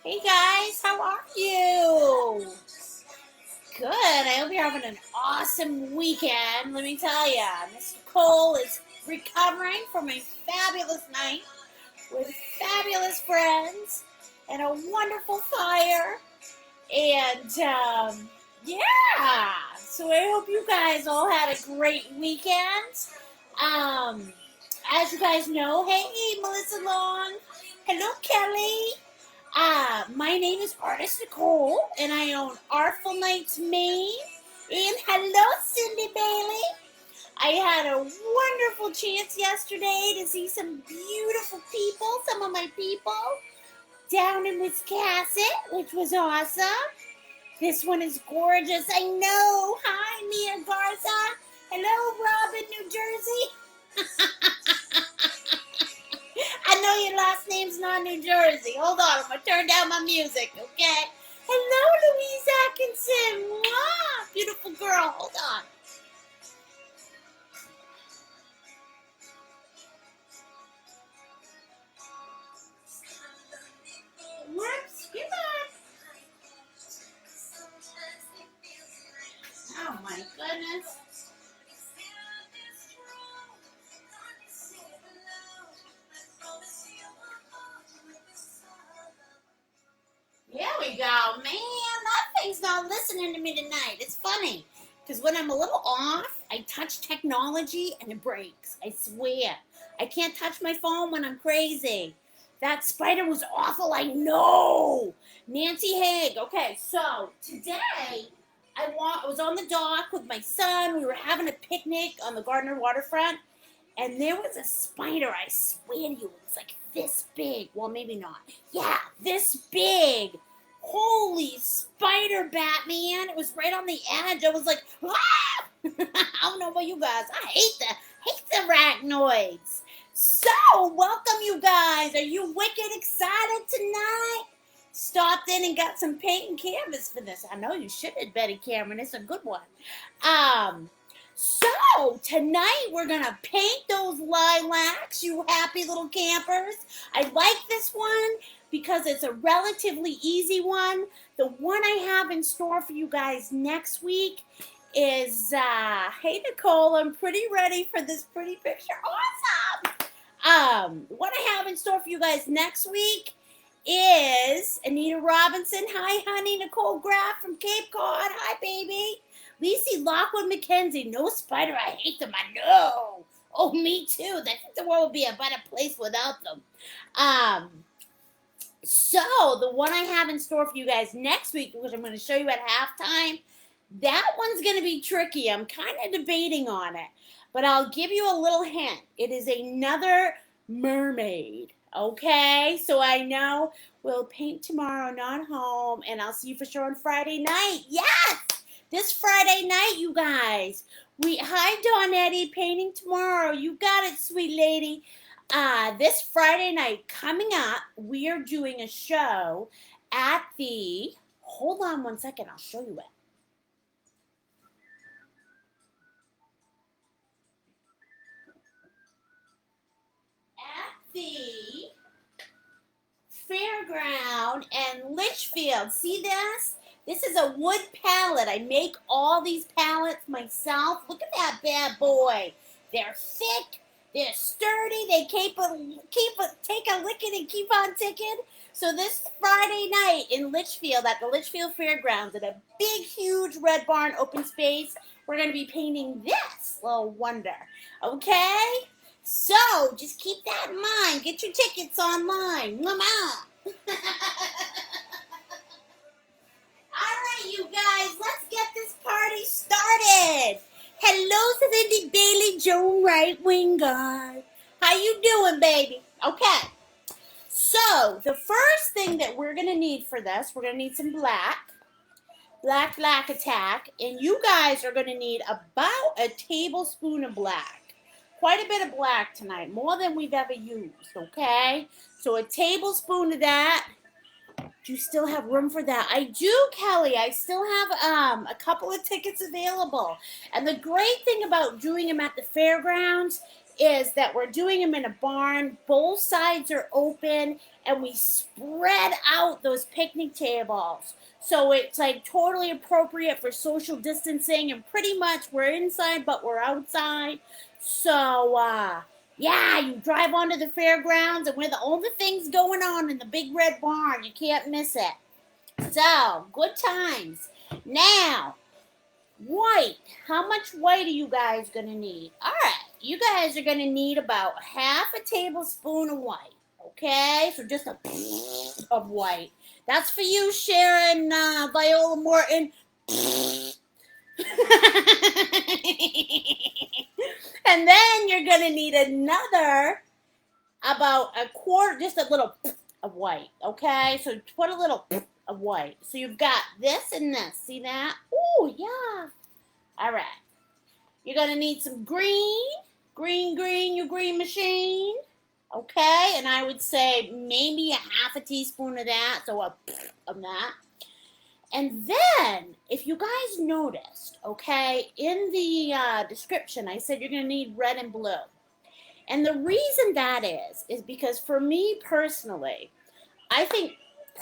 Hey guys, how are you? Good. I hope you're having an awesome weekend. Let me tell you, Miss Nicole is recovering from a fabulous night with fabulous friends and a wonderful fire. And yeah, so I hope you guys all had a great weekend. Um, as you guys know, hey, Melissa Long. Hello, Kelly. My name is Artist Nicole, and I own Artful Maine. And hello, Cindy Bailey. I had a wonderful chance yesterday to see some beautiful people, some of my people, down in Wisconsin, which was awesome. This one is gorgeous. I know. Hi, Mia Garza. Hello, Robin, New Jersey. I know your last name's not New Jersey. Hold on, I'm going to turn down my music, okay? Hello, Louise Atkinson. Mwah! Beautiful girl. Hold on. Whoops. Come on. Oh, my goodness. There we go. Man, that thing's not listening to me tonight. It's funny. Because when I'm a little off, I touch technology and it breaks. I swear. I can't touch my phone when I'm crazy. That spider was awful, I know. Nancy Haig. Okay, so today I was on the dock with my son. We were having a picnic on the Gardner waterfront. And there was a spider, I swear to you, it was like this big. Well, maybe not. Yeah, this big. Holy spider, Batman. It was right on the edge. I was like, ah! I don't know about you guys. I hate the arachnoids. So, welcome you guys. Are you wicked excited tonight? Stopped in and got some paint and canvas for this. I know you should have, Betty Cameron. It's a good one. So, tonight we're going to paint those lilacs, you happy little campers. I like this one because it's a relatively easy one. The one I have in store for you guys next week is, hey Nicole, I'm pretty ready for this pretty picture. Awesome! What I have in store for you guys next week is Anita Robinson. Hi, honey. Nicole Graff from Cape Cod. Hi, baby. Lacey Lockwood McKenzie, no spider, I hate them, I know. Oh, me too. I think the world would be a better place without them. So, the one I have in store for you guys next week, which I'm going to show you at halftime, that one's going to be tricky. I'm kind of debating on it. But I'll give you a little hint. It is another mermaid. Okay? So I know we'll paint tomorrow, not home, and I'll see you for sure on Friday night. Yes! This Friday night, you guys. Hi, Dawnette, painting tomorrow. You got it, sweet lady. This Friday night, coming up, we are doing a show at the, hold on one second, I'll show you it. At the fairground in Litchfield. See this? This is a wood pallet. I make all these pallets myself. Look at that bad boy. They're thick. They're sturdy. They take a licking and keep on ticking. So this Friday night in Litchfield at the Litchfield Fairgrounds at a big, huge red barn open space, we're going to be painting this little wonder. Okay? So just keep that in mind. Get your tickets online. Mama. Alright, you guys, let's get this party started. Hello, Cindy Bailey, Joe Right Wing Guy. How you doing, baby? Okay. So, the first thing that we're going to need for this, we're going to need some black attack, and you guys are going to need about a tablespoon of black. Quite a bit of black tonight, more than we've ever used, okay? So, a tablespoon of that. Do you still have room for that? I do, Kelly. I still have a couple of tickets available. And the great thing about doing them at the fairgrounds is that we're doing them in a barn. Both sides are open, and we spread out those picnic tables. So it's like totally appropriate for social distancing, and pretty much we're inside, but we're outside. So, yeah, you drive onto the fairgrounds, and we're the only things going on in the big red barn. You can't miss it. So, good times. Now, white. How much white are you guys going to need? All right. You guys are going to need about half a tablespoon of white. Okay? So just a of white. That's for you, Sharon, Viola Morton. And then you're going to need another about a quarter, just a little of white. Okay? So put a little of white. So you've got this and this. See that? Oh, yeah. All right. You're going to need some green. Green, your green machine. Okay? And I would say maybe a half a teaspoon of that. So of that. And then, if you guys noticed, okay, in the description, I said you're going to need red and blue. And the reason that is because for me personally, I think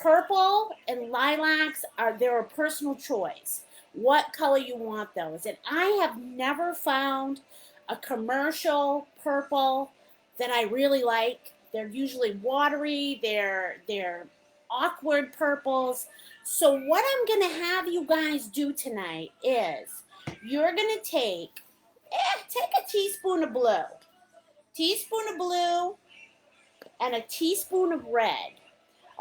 purple and lilacs they're a personal choice. What color you want those. And I have never found a commercial purple that I really like. They're usually watery, they're awkward purples. So what I'm going to have you guys do tonight is you're going to take a teaspoon of blue. Teaspoon of blue and a teaspoon of red.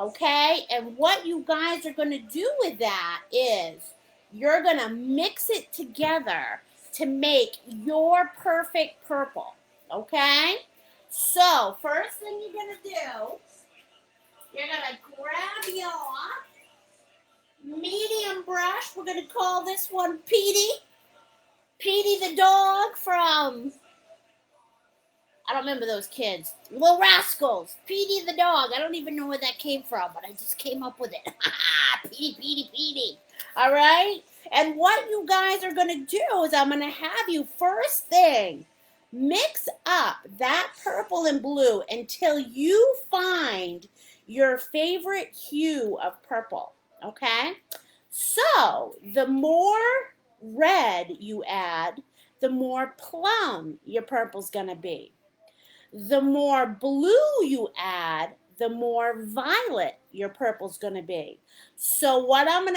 Okay? And what you guys are going to do with that is you're going to mix it together to make your perfect purple. Okay? So, first thing you're going to do, you're going to grab your medium brush. We're going to call this one Petey. Petey the dog from, I don't remember those kids. Little Rascals. Petey the dog. I don't even know where that came from, but I just came up with it. Petey. All right? And what you guys are going to do is I'm going to have you first thing, mix up that purple and blue until you find your favorite hue of purple. Okay? So, the more red you add, the more plum your purple's going to be. The more blue you add, the more violet your purple's going to be. So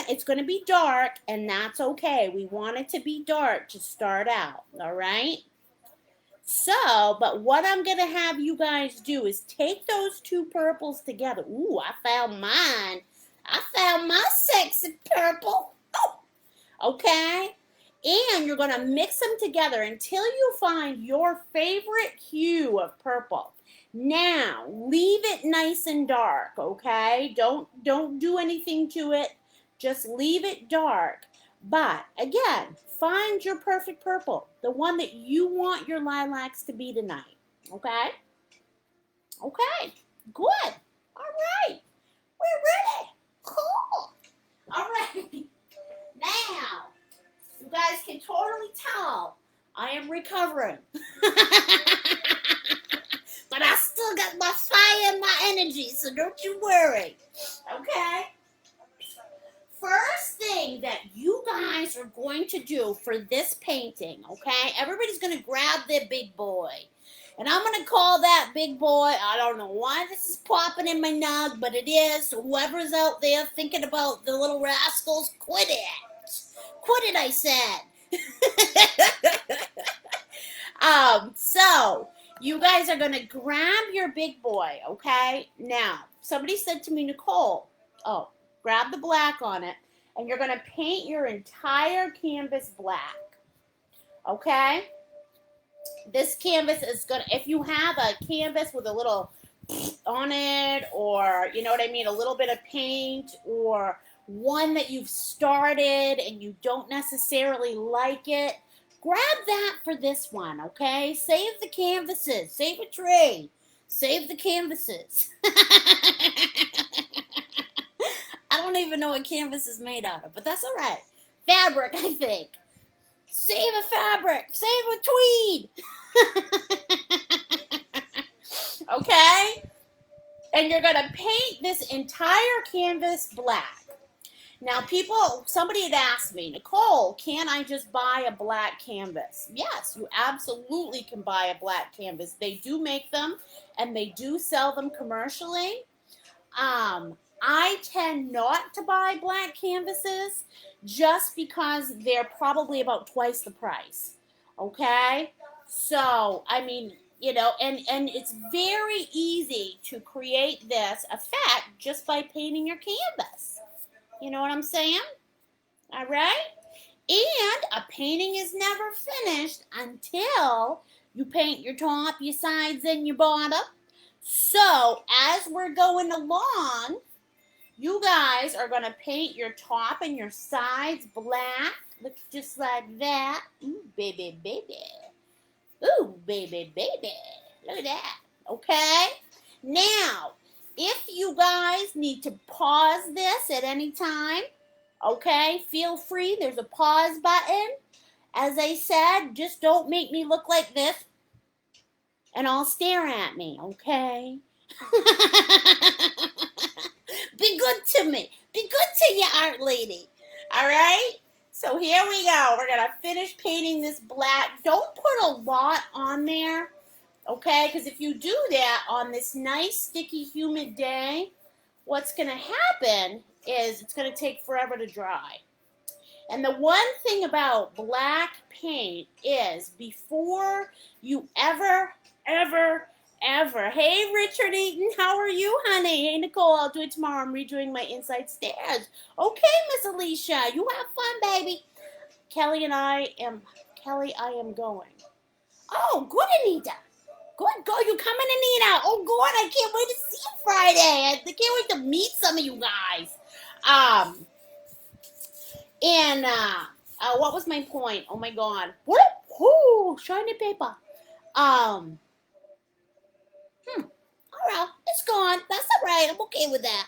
it's going to be dark, and that's okay. We want it to be dark to start out, all right? So, but what I'm going to have you guys do is take those two purples together. Ooh, I found mine. I found my sexy purple. Oh, okay? And you're going to mix them together until you find your favorite hue of purple. Now, leave it nice and dark, okay? Don't do anything to it. Just leave it dark. But, again, find your perfect purple. The one that you want your lilacs to be tonight. Okay? Okay. Good. All right. We're ready. Cool. All right. Now, you guys can totally tell I am recovering. But I still got my fire and my energy, so don't you worry. Okay? First thing that you guys are going to do for this painting, okay? Everybody's going to grab their big boy. And I'm going to call that big boy, I don't know why this is popping in my nug, but it is. So whoever's out there thinking about the little rascals, quit it. Quit it, I said. So, you guys are going to grab your big boy, okay? Now, somebody said to me, Nicole, grab the black on it, and you're going to paint your entire canvas black, okay? This canvas is going to, if you have a canvas with a little on it, or, you know what I mean, a little bit of paint, or one that you've started and you don't necessarily like it, grab that for this one, okay? Save the canvases. Save a tree. Save the canvases. I don't even know what canvas is made out of, but that's all right. Fabric, I think. Save a fabric. Save a tweed. Okay? And you're going to paint this entire canvas black. Now, somebody had asked me, Nicole, can I just buy a black canvas? Yes, you absolutely can buy a black canvas. They do make them, and they do sell them commercially. I tend not to buy black canvases just because they're probably about twice the price. Okay? So, I mean, and it's very easy to create this effect just by painting your canvas. You know what I'm saying? All right? And a painting is never finished until you paint your top, your sides, and your bottom. So, as we're going along, you guys are going to paint your top and your sides black. Look just like that. Ooh, baby, baby. Ooh, baby, baby. Look at that. Okay? Now, if you guys need to pause this at any time, okay, feel free. There's a pause button. As I said, just don't make me look like this and all stare at me, okay? Be good to me. Be good to your art lady. All right? So here we go. We're going to finish painting this black. Don't put a lot on there, okay? Because if you do that on this nice, sticky, humid day, what's going to happen is it's going to take forever to dry. And the one thing about black paint is before you ever, hey, Richard Eaton, how are you, honey? Hey, Nicole, I'll do it tomorrow. I'm redoing my inside stairs. Okay, Miss Alicia, you have fun, baby. Kelly, I am going. Oh, good, Anita. Good, go. You coming, Anita? Oh, good. I can't wait to see you Friday. I can't wait to meet some of you guys. What was my point? Oh, my God. Woo, shiny paper. Oh, well, it's gone. That's all right. I'm okay with that.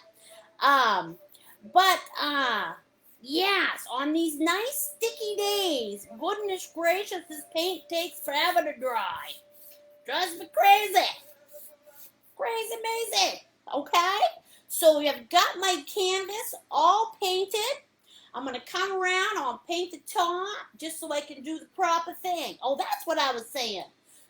Yes, on these nice sticky days, goodness gracious, this paint takes forever to dry. Drives me crazy. Crazy, amazing. Okay? So I've got my canvas all painted. I'm going to come around. I'll paint the top just so I can do the proper thing. Oh, that's what I was saying.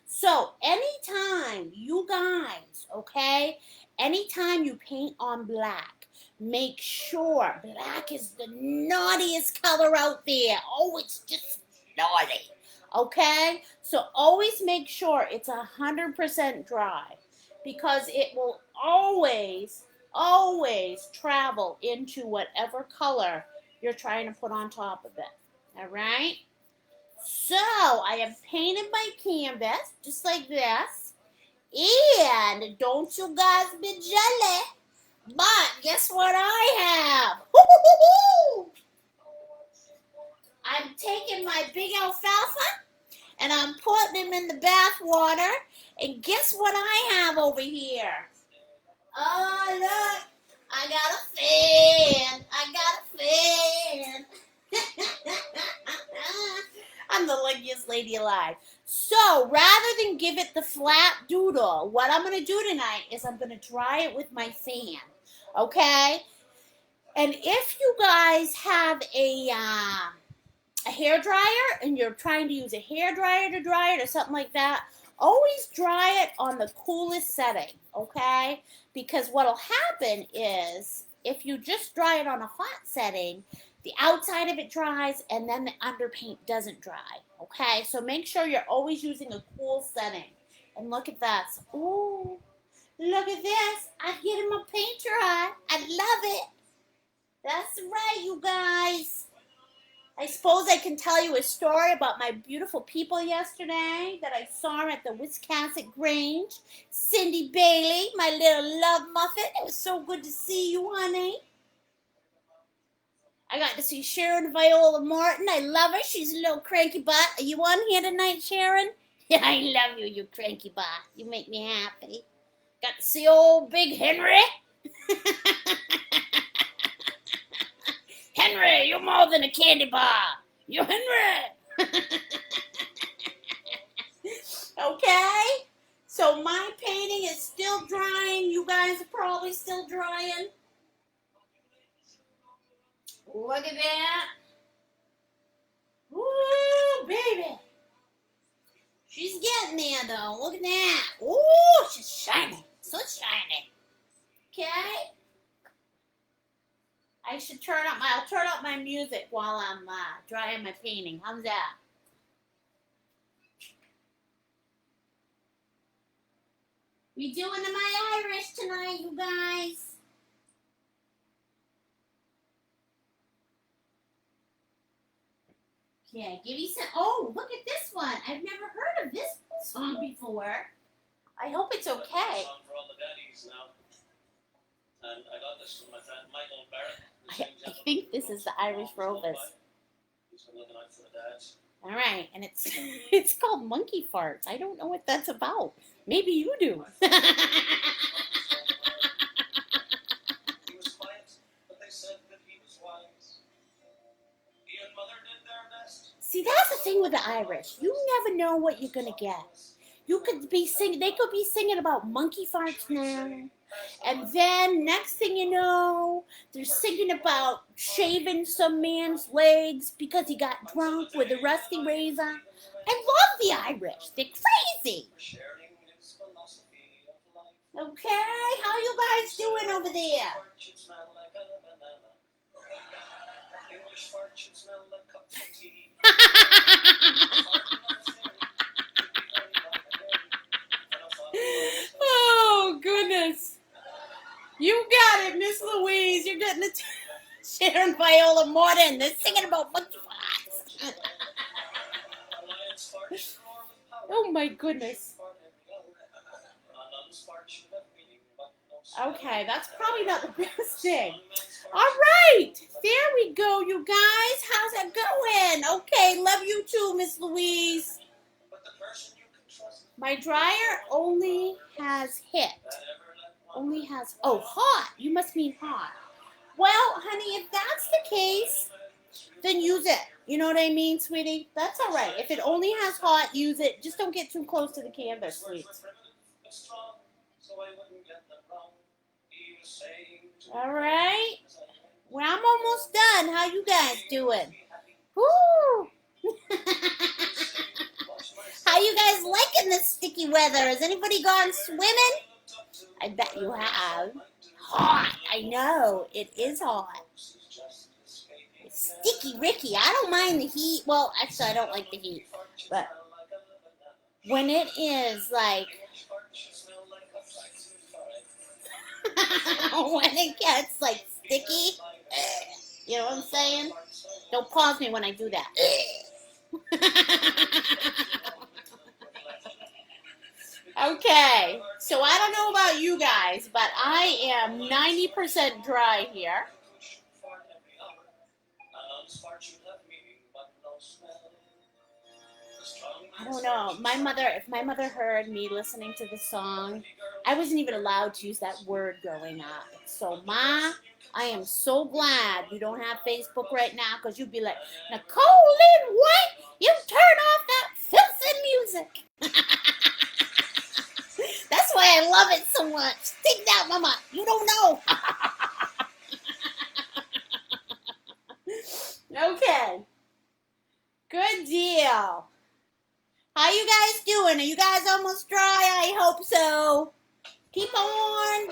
So anytime you guys, okay, anytime you paint on black, make sure black is the naughtiest color out there. Oh, it's just naughty. Okay? So always make sure it's 100% dry because it will always travel into whatever color you're trying to put on top of it. All right? So I have painted my canvas just like this. And don't you guys be jealous. But guess what I have? Woo-hoo-hoo-hoo! I'm taking my big alfalfa and I'm putting him in the bath water. And guess what I have over here? Oh, look. I got a fan. I'm the luckiest lady alive. So, rather than give it the flat doodle, what I'm going to do tonight is I'm going to dry it with my fan. Okay? And if you guys have a hair dryer and you're trying to use a hair dryer to dry it or something like that, always dry it on the coolest setting, okay? Because what'll happen is if you just dry it on a hot setting, the outside of it dries and then the underpaint doesn't dry, okay? So make sure you're always using a cool setting. And look at this. Ooh, look at this. I'm getting my paint dry. I love it. That's right, you guys. I suppose I can tell you a story about my beautiful people yesterday that I saw at the Wiscasset Grange. Cindy Bailey, my little love muffin. It was so good to see you, honey. I got to see Sharon Viola Martin. I love her. She's a little cranky butt. Are you on here tonight, Sharon? Yeah, I love you, you cranky butt. You make me happy. Got to see old Big Henry. Henry, you're more than a candy bar. You're Henry. Okay? So my painting painting is still drying. You guys are probably still drying. Look at that. Ooh, baby. She's getting there, though. Look at that. Ooh, she's shining. So shiny. Okay. I'll turn up my music while I'm drying my painting. How's that? We doing my Irish tonight, you guys. Yeah, give me some. Oh, look at this one. I've never heard of this song before. I hope it's okay. Song for all the daddies now. And I got this from my friend Michael Barrett. I think this is the Irish Rovers. He's been looking out for the dads. All right, and it's called Monkey Farts. I don't know what that's about. Maybe you do. He was quiet, but they said that he was wise. He and mother did their best. See, that's the thing with the Irish. You never know what you're gonna get. You could be singing. They could be singing about monkey farts now, and then next thing you know, they're singing about shaving some man's legs because he got drunk with a rusty razor. I love the Irish. They're crazy. Okay, how you guys doing over there? Oh, goodness. You got it, Miss Louise. You're getting it. Sharon Viola Morton. They're singing about monkey farts. Oh, my goodness. Okay, that's probably not the best thing. All right, there we go, you guys. How's that going? Okay, love you too, Miss Louise. My dryer only has hot. You must mean hot. Well, honey, if that's the case, then use it. You know what I mean, sweetie? That's all right. If it only has hot, use it. Just don't get too close to the canvas, sweets. All right. Well, I'm almost done. How you guys doing? Woo! How you guys liking this sticky weather? Has anybody gone swimming? I bet you have. Hot. I know. It is hot. It's sticky Ricky. I don't mind the heat. Well, actually, I don't like the heat. But when it is like... when it gets like sticky, you know what I'm saying? Don't pause me when I do that. Okay, so I don't know about you guys, but I am 90% dry here. I don't know. If my mother heard me listening to the song, I wasn't even allowed to use that word growing up. So, Ma, I am so glad you don't have Facebook right now, because you'd be like, Nicole Lynn White, you turn off that filthy music. That's why I love it so much. Take that, Mama. You don't know. Okay. Good deal. How you guys doing? Are you guys almost dry? I hope so. Keep on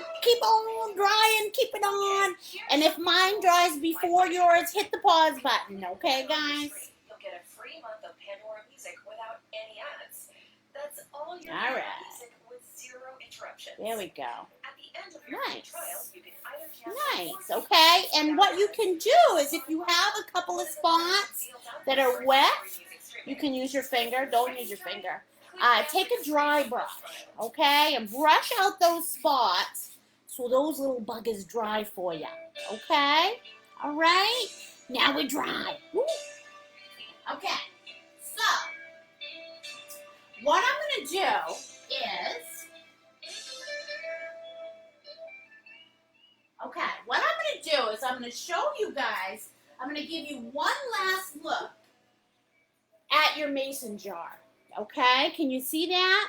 drying, keep it on. And if mine dries before yours, hit the pause button, okay, guys? You'll get a free month of Pandora Music without any ads. That's all your All right. music with zero interruptions. There we go. At the end of your free trial, you can either cancel Nice, okay? And what you can do is if you have a couple of spots that are wet, you can use your finger. Don't use your finger. Take a dry brush, okay? And brush out those spots so those little buggers dry for you, okay? All right? Now we're dry. Woo. Okay, so what I'm going to do is, I'm going to show you guys, I'm going to give you one last look at your mason jar. Okay, can you see that?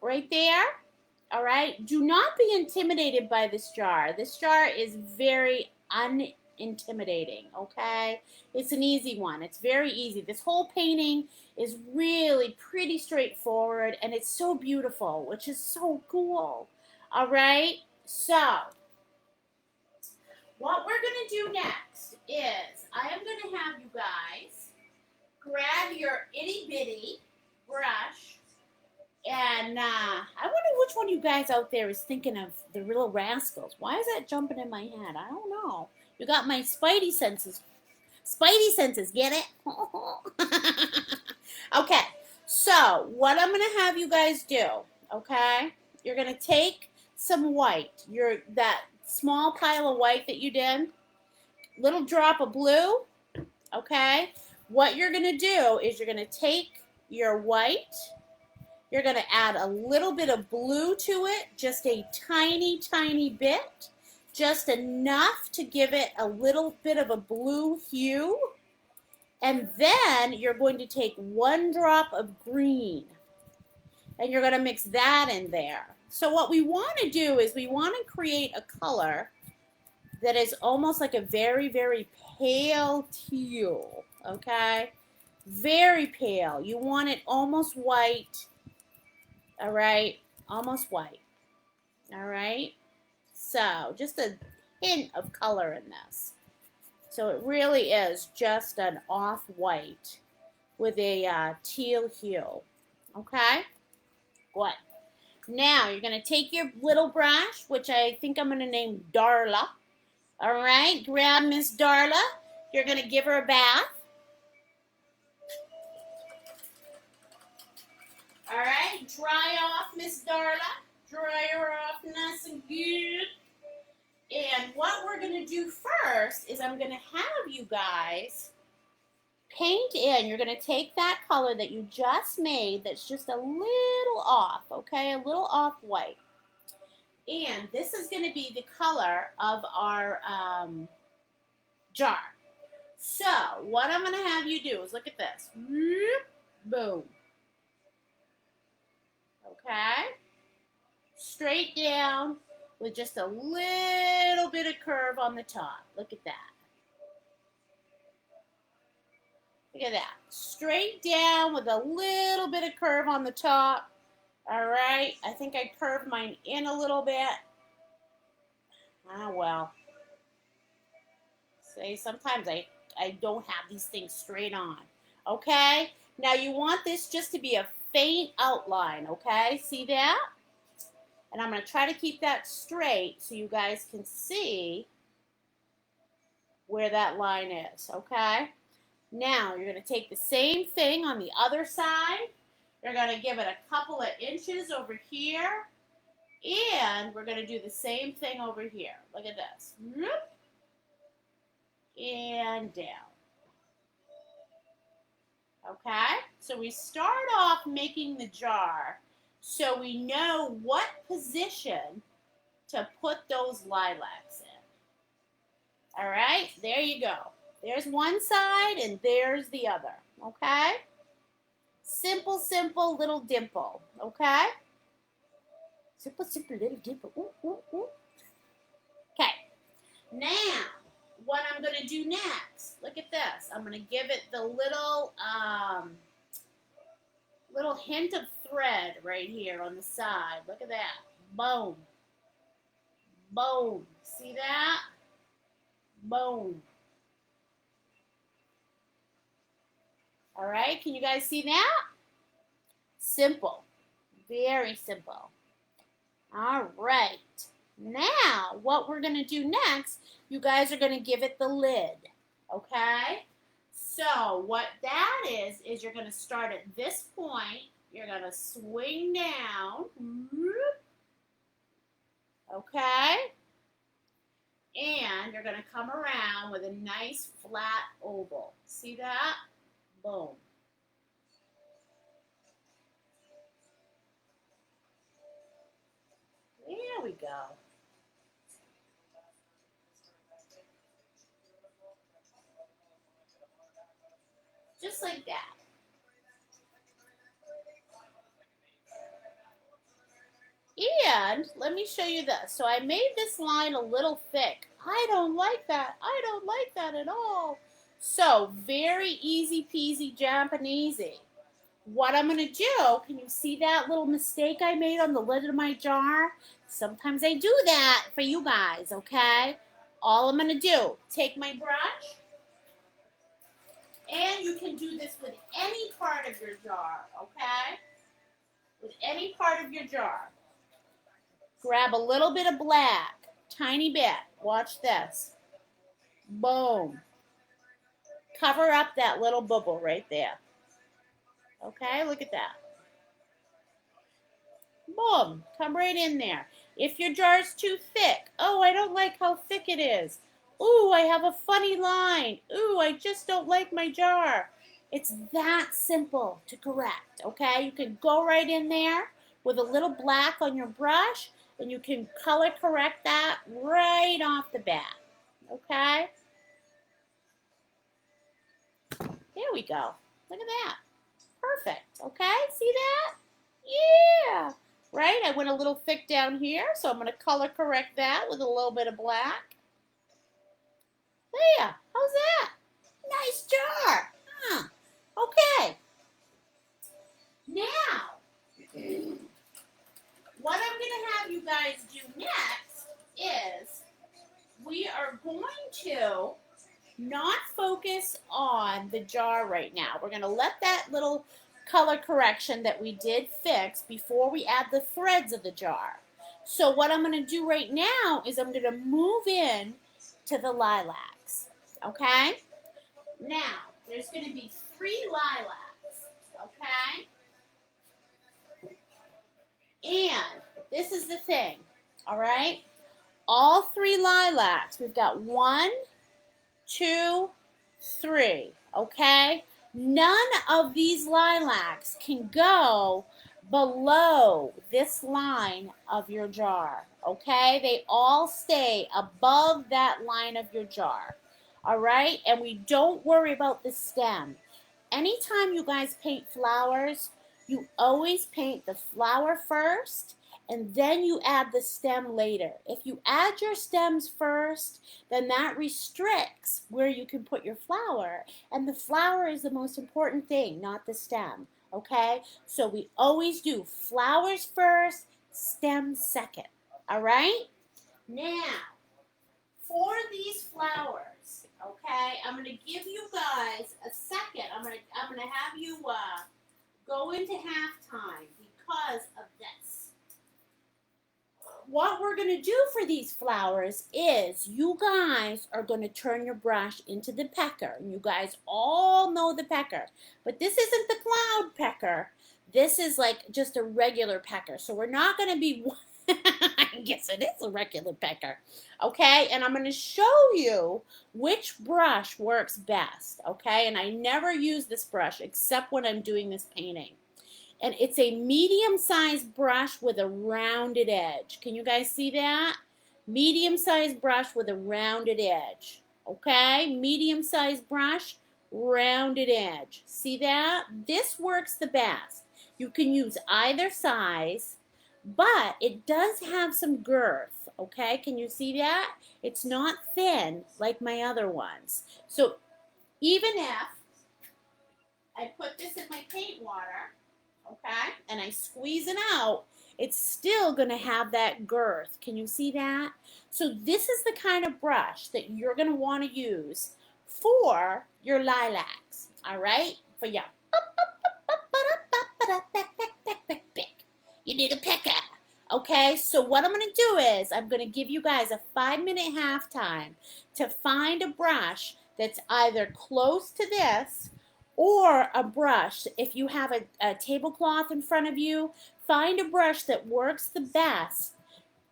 Right there? All right? Do not be intimidated by this jar. This jar is very unintimidating, okay? It's an easy one. It's very easy. This whole painting is really pretty straightforward, and it's so beautiful, which is so cool. All right? So, what we're going to do next is I am going to have you guys grab your itty bitty brush, and I wonder which one of you guys out there is thinking of the Little Rascals. Why is that jumping in my head? I don't know. You got my spidey senses. Spidey senses, get it? Okay, so what I'm going to have you guys do, okay? You're going to take some white, that small pile of white that you did, little drop of blue, okay? What you're going to do is you're going to take your white, you're going to add a little bit of blue to it, just a tiny, tiny bit, just enough to give it a little bit of a blue hue. And then you're going to take 1 drop of green, and you're going to mix that in there. So what we want to do is we want to create a color that is almost like a very, very pale teal, okay? Very pale. You want it almost white, all right? Almost white, all right? So just a hint of color in this. So it really is just an off-white with a teal hue, okay? Good. Now you're going to take your little brush, which I think I'm going to name Darla. All right, grab Miss Darla. You're going to give her a bath. All right, dry off Miss Darla. Dry her off nice and good. And what we're going to do first is I'm going to have you guys paint in. You're going to take that color that you just made that's just a little off, okay? A little off white. And this is going to be the color of our jar. So what I'm going to have you do is look at this. Boom. Okay? Straight down with just a little bit of curve on the top. Look at that. Look at that. Straight down with a little bit of curve on the top. All right. I think I curved mine in a little bit. Ah, well. See, sometimes I don't have these things straight on. Okay? Now you want this just to be a faint outline. Okay? See that? And I'm going to try to keep that straight so you guys can see where that line is. Okay? Now, you're going to take the same thing on the other side. You're going to give it a couple of inches over here. And we're going to do the same thing over here. Look at this. And down. Okay? So we start off making the jar so we know what position to put those lilacs in. All right? There you go. There's one side and there's the other, okay? Simple, simple little dimple, okay? Simple, simple little dimple. Ooh, ooh, ooh. Okay. Now, what I'm going to do next, look at this. I'm going to give it the little hint of thread right here on the side. Look at that. Boom. Boom. See that? Boom. All right, can you guys see that? Simple, very simple. All right, now what we're gonna do next, you guys are gonna give it the lid, okay? So what that is you're gonna start at this point, you're gonna swing down, okay? And you're gonna come around with a nice flat oval. See that? Boom. There we go. Just like that. And let me show you this. So I made this line a little thick. I don't like that. I don't like that at all. So very easy peasy Japanesey. What I'm going to do, can you see that little mistake I made on the lid of my jar? Sometimes I do that for you guys, okay? All I'm going to do, take my brush, and you can do this with any part of your jar, okay? With any part of your jar. Grab a little bit of black, tiny bit. Watch this. Boom. Cover up that little bubble right there. Okay, look at that. Boom, come right in there. If your jar's too thick, oh, I don't like how thick it is. Ooh, I have a funny line. Ooh, I just don't like my jar. It's that simple to correct, okay? You can go right in there with a little black on your brush, and you can color correct that right off the bat, okay? There we go. Look at that. Perfect, okay? See that? Yeah. Right? I went a little thick down here, so I'm going to color correct that with a little bit of black. There. How's that? Nice jar. Huh. Okay. Now, what I'm going to have you guys do next is we are going to not focus on the jar right now. We're going to let that little color correction that we did fix before we add the threads of the jar. So what I'm going to do right now is I'm going to move in to the lilacs. Okay? Now, there's going to be 3 lilacs. Okay? And this is the thing. All right? All 3 lilacs. We've got 1, 2, 3. Okay? None of these lilacs can go below this line of your jar, okay? They all stay above that line of your jar, all right? And we don't worry about the stem. Anytime you guys paint flowers, you always paint the flower first, and then you add the stem later. If you add your stems first, then that restricts where you can put your flower. And the flower is the most important thing, not the stem. Okay? So we always do flowers first, stems second. All right? Now, for these flowers, okay, I'm going to give you guys a second. I'm going to have you go into halftime because of this. What we're going to do for these flowers is you guys are going to turn your brush into the pecker. And you guys all know the pecker. But this isn't the cloud pecker. This is like just a regular pecker. So we're not going to be... I guess it is a regular pecker. Okay? And I'm going to show you which brush works best. Okay? And I never use this brush except when I'm doing this painting. And it's a medium-sized brush with a rounded edge. Can you guys see that? Medium-sized brush with a rounded edge. Okay? Medium-sized brush, rounded edge. See that? This works the best. You can use either size, but it does have some girth. Okay? Can you see that? It's not thin like my other ones. So even if I put this in my paint water, okay, and I squeeze it out, it's still going to have that girth. Can you see that? So this is the kind of brush that you're going to want to use for your lilacs, all right? For your... You need a pecker. Okay, so what I'm going to do is I'm going to give you guys a 5-minute halftime to find a brush that's either close to this or a brush. If you have a tablecloth in front of you, find a brush that works the best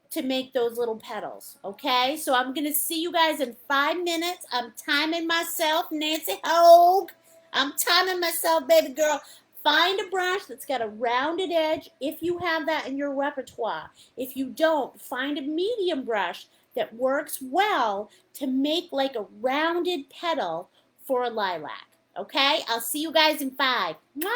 to make those little petals, okay? So I'm going to see you guys in 5 minutes. I'm timing myself, Nancy Hogue. I'm timing myself, baby girl. Find a brush that's got a rounded edge if you have that in your repertoire. If you don't, find a medium brush that works well to make like a rounded petal for a lilac. Okay, I'll see you guys in 5. Mwah.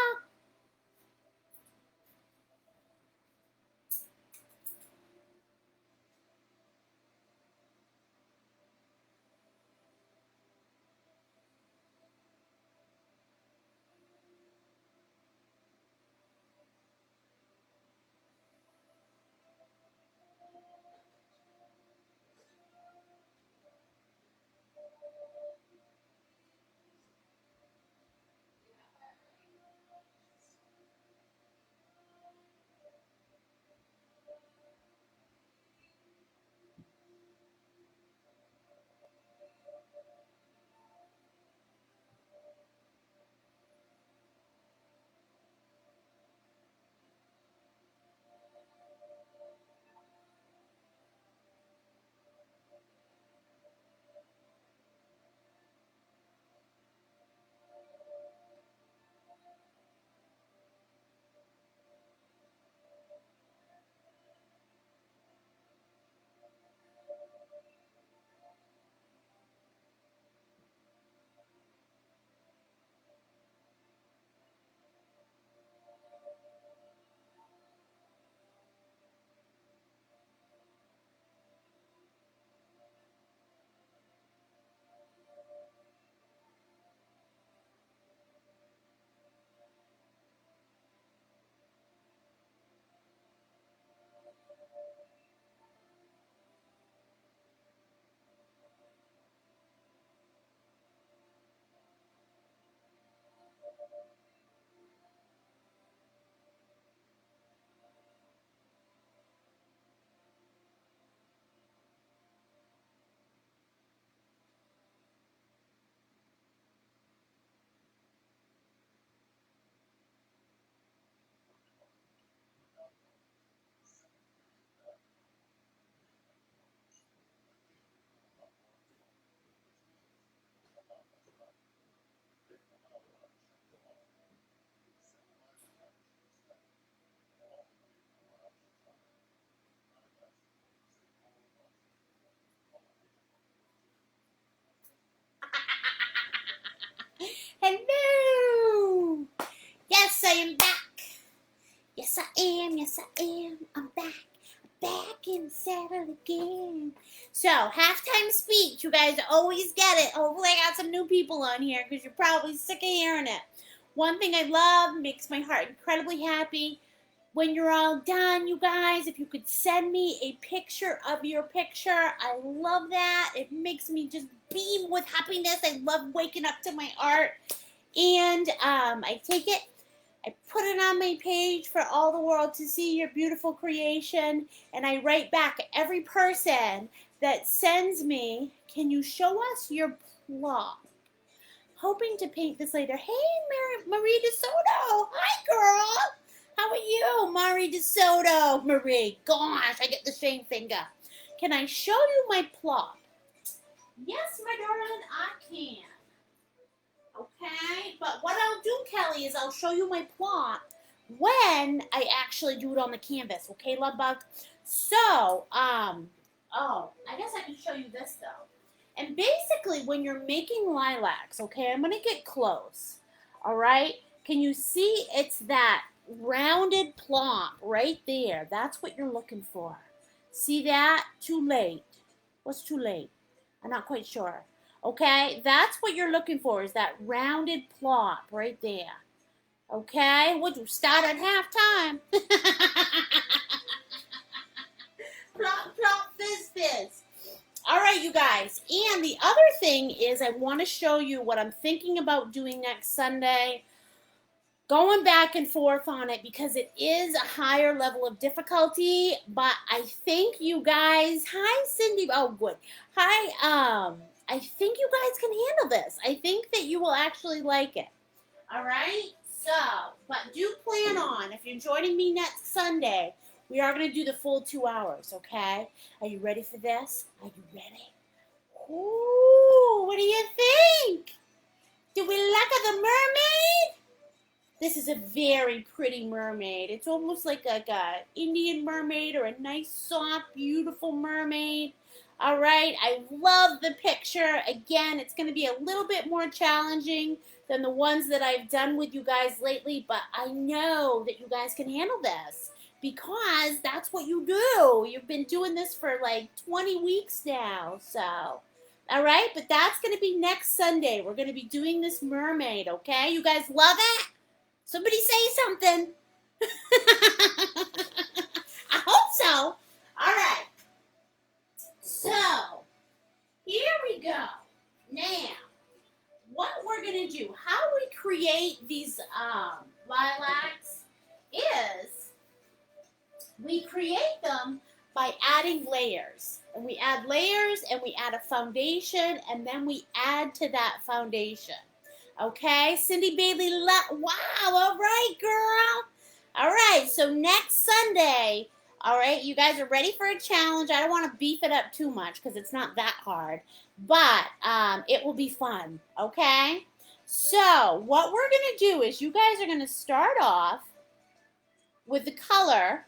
am back. Yes, I am. Yes, I am. I'm back. Back in the saddle again. So, halftime speech. You guys always get it. Hopefully I got some new people on here because you're probably sick of hearing it. One thing I love, makes my heart incredibly happy. When you're all done, you guys, if you could send me a picture of your picture, I love that. It makes me just beam with happiness. I love waking up to my art. And I take it, I put it on my page for all the world to see your beautiful creation. And I write back every person that sends me, can you show us your plot? Hoping to paint this later. Hey, Marie DeSoto. Hi, girl. How are you, Marie DeSoto? Marie, gosh, I get the shame finger. Can I show you my plot? Yes, my darling, I can. Okay, but what I'll do, Kelly, is I'll show you my plot when I actually do it on the canvas. Okay, love bug? So, oh, I guess I can show you this, though. And basically, when you're making lilacs, okay, I'm going to get close, all right? Can you see it's that rounded plot right there? That's what you're looking for. See that? Too late. What's too late? I'm not quite sure. Okay, that's what you're looking for, is that rounded plot right there. Okay, would you start at halftime? Plop, plop, fizz, fizz. All right, you guys. And the other thing is I want to show you what I'm thinking about doing next Sunday. Going back and forth on it because it is a higher level of difficulty, but I think you guys, hi Cindy, oh good, hi, I think you guys can handle this. I think that you will actually like it, all right? So, but do plan on, if you're joining me next Sunday, we are going to do the full 2 hours, okay? Are you ready for this? Are you ready? Ooh, what do you think? Do we look at the mermaid? This is a very pretty mermaid. It's almost like a Indian mermaid or a nice, soft, beautiful mermaid. All right, I love the picture. Again, it's going to be a little bit more challenging than the ones that I've done with you guys lately, but I know that you guys can handle this because that's what you do. You've been doing this for like 20 weeks now, so... All right, but that's going to be next Sunday. We're going to be doing this mermaid, okay? You guys love it? Somebody say something. I hope so. All right. So, here we go. Now, what we're going to do, how we create these lilacs is we create them by adding layers. And we add layers and we add a foundation and then we add to that foundation. Okay, Cindy Bailey, wow, all right, girl. All right, so next Sunday, all right, you guys are ready for a challenge. I don't want to beef it up too much because it's not that hard, but it will be fun, okay? So what we're going to do is you guys are going to start off with the color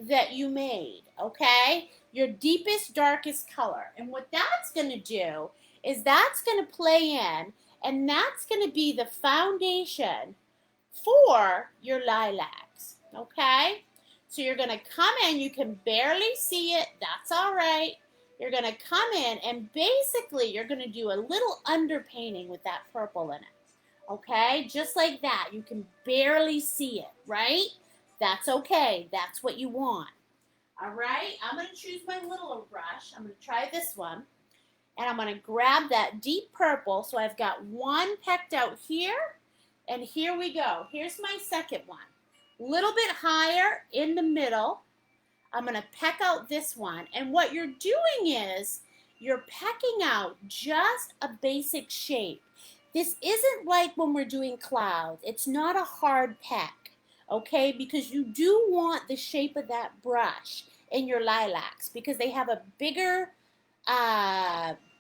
that you made, okay? Your deepest, darkest color. And what that's going to do is that's going to play in, and that's going to be the foundation for your lilacs, okay? So you're going to come in. You can barely see it. That's all right. You're going to come in, and basically you're going to do a little underpainting with that purple in it, okay? Just like that. You can barely see it, right? That's okay. That's what you want. All right? I'm going to choose my little brush. I'm going to try this one. And I'm going to grab that deep purple. So I've got one pecked out here. And here we go. Here's my second one. A little bit higher in the middle. I'm going to peck out this one. And what you're doing is you're pecking out just a basic shape. This isn't like when we're doing clouds. It's not a hard peck, okay? Because you do want the shape of that brush in your lilacs because they have a bigger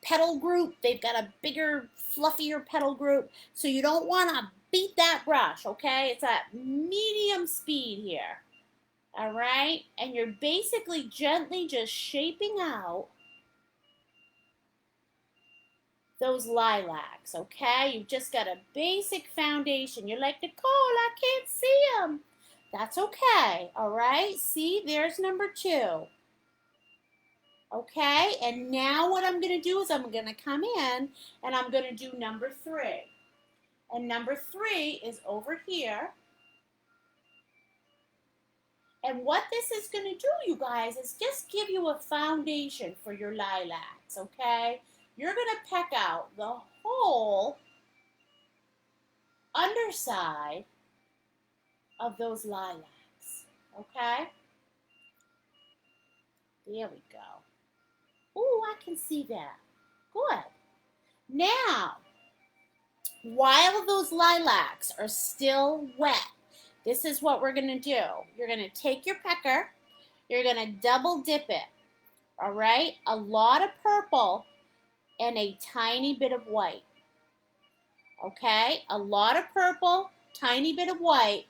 petal group. They've got a bigger, fluffier petal group. So you don't want to beat that brush, okay? It's at medium speed here. All right? And you're basically gently just shaping out those lilacs, okay? You've just got a basic foundation. You're like, Nicole, I can't see them. That's okay, all right? See, there's number 2. Okay, and now what I'm going to do is I'm going to come in and I'm going to do number 3. And number 3 is over here. And what this is going to do, you guys, is just give you a foundation for your lilacs, okay? You're going to peck out the whole underside of those lilacs, okay? There we go. Ooh, I can see that. Good. Now, while those lilacs are still wet, this is what we're going to do. You're going to take your pecker. You're going to double dip it. All right? A lot of purple and a tiny bit of white. Okay? A lot of purple, tiny bit of white.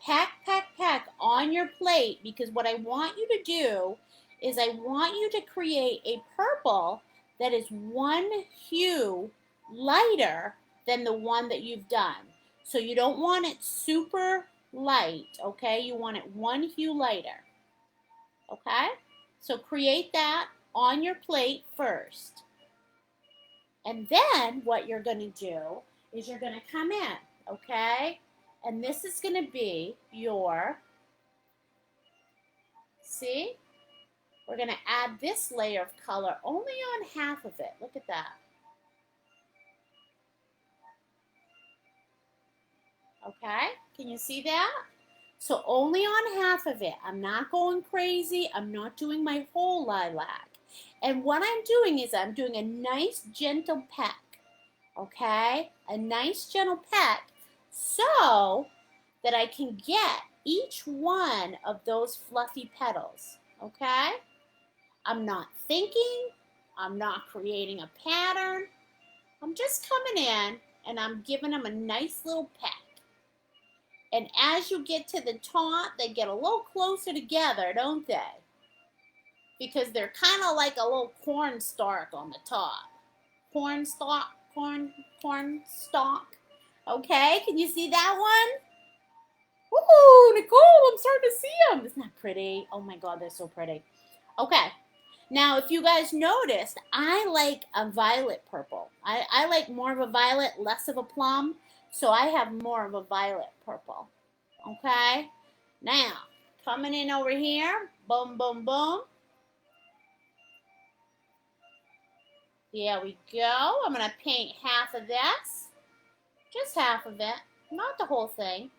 Peck, peck, peck on your plate, because what I want you to do is I want you to create a purple that is one hue lighter than the one that you've done. So you don't want it super light, okay? You want it one hue lighter, okay? So create that on your plate first. And then what you're going to do is you're going to come in, okay? And this is going to be your, see? We're going to add this layer of color only on half of it. Look at that. Okay? Can you see that? So only on half of it. I'm not going crazy. I'm not doing my whole lilac. And what I'm doing is I'm doing a nice gentle peck. Okay? A nice gentle peck so that I can get each one of those fluffy petals. Okay? I'm not thinking. I'm not creating a pattern. I'm just coming in and I'm giving them a nice little peck. And as you get to the top, they get a little closer together, don't they? Because they're kind of like a little corn stalk on the top. Corn stalk. Okay, can you see that one? Ooh, Nicole, I'm starting to see them. Isn't that pretty? Oh my God, they're so pretty. Okay. Now, if you guys noticed, I like a violet purple. I like more of a violet, less of a plum. So I have more of a violet purple. Okay? Now, coming in over here. Boom, boom, boom. There we go. I'm going to paint half of this. Just half of it. Not the whole thing.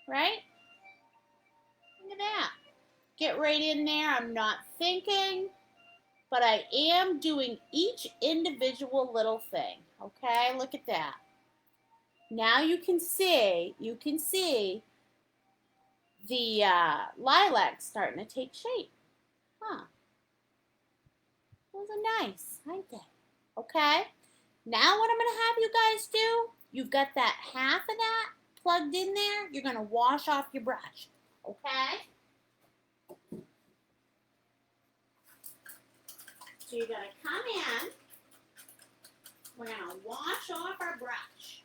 Right? Look at that. Get right in there. I'm not thinking. But I am doing each individual little thing. Okay, look at that. Now you can see the lilacs starting to take shape. Huh. Those are nice, aren't they? Okay. Now what I'm going to have you guys do, you've got that half of that plugged in there. You're going to wash off your brush. Okay. So you're going to come in. We're going to wash off our brush.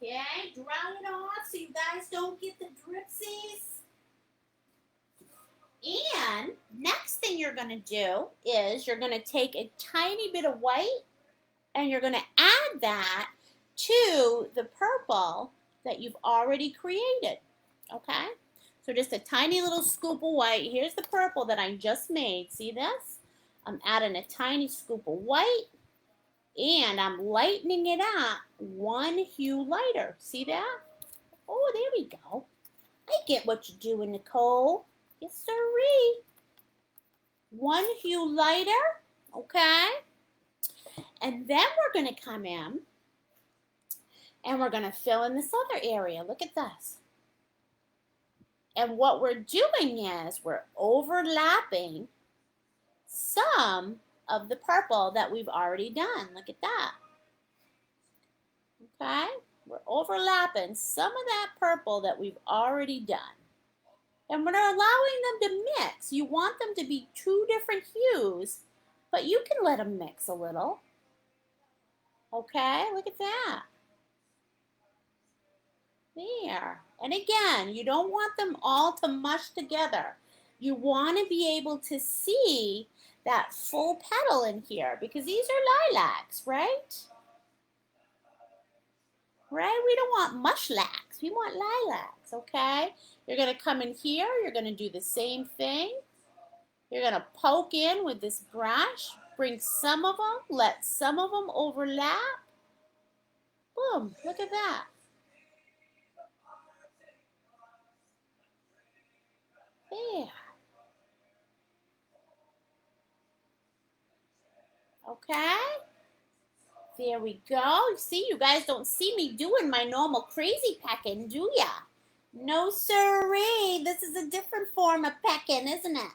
Okay, dry it off so you guys don't get the dripsies. And next thing you're going to do is you're going to take a tiny bit of white and you're going to add that to the purple that you've already created. Okay? So just a tiny little scoop of white. Here's the purple that I just made. See this? I'm adding a tiny scoop of white and I'm lightening it up one hue lighter. See that? Oh, there we go. I get what you're doing, Nicole. Yes, sirree. One hue lighter, okay? And then we're going to come in and we're going to fill in this other area. Look at this. And what we're doing is we're overlapping some of the purple that we've already done. Look at that. Okay? We're overlapping some of that purple that we've already done. And we're allowing them to mix. You want them to be two different hues, but you can let them mix a little. Okay, look at that. There. And again, you don't want them all to mush together. You want to be able to see that full petal in here because these are lilacs, right? Right? We don't want mushlax. We want lilacs, okay? You're going to come in here. You're going to do the same thing. You're going to poke in with this brush. Bring some of them. Let some of them overlap. Boom. Look at that. There. Okay? There we go. See, you guys don't see me doing my normal crazy pecking, do ya? No siree. This is a different form of pecking, isn't it?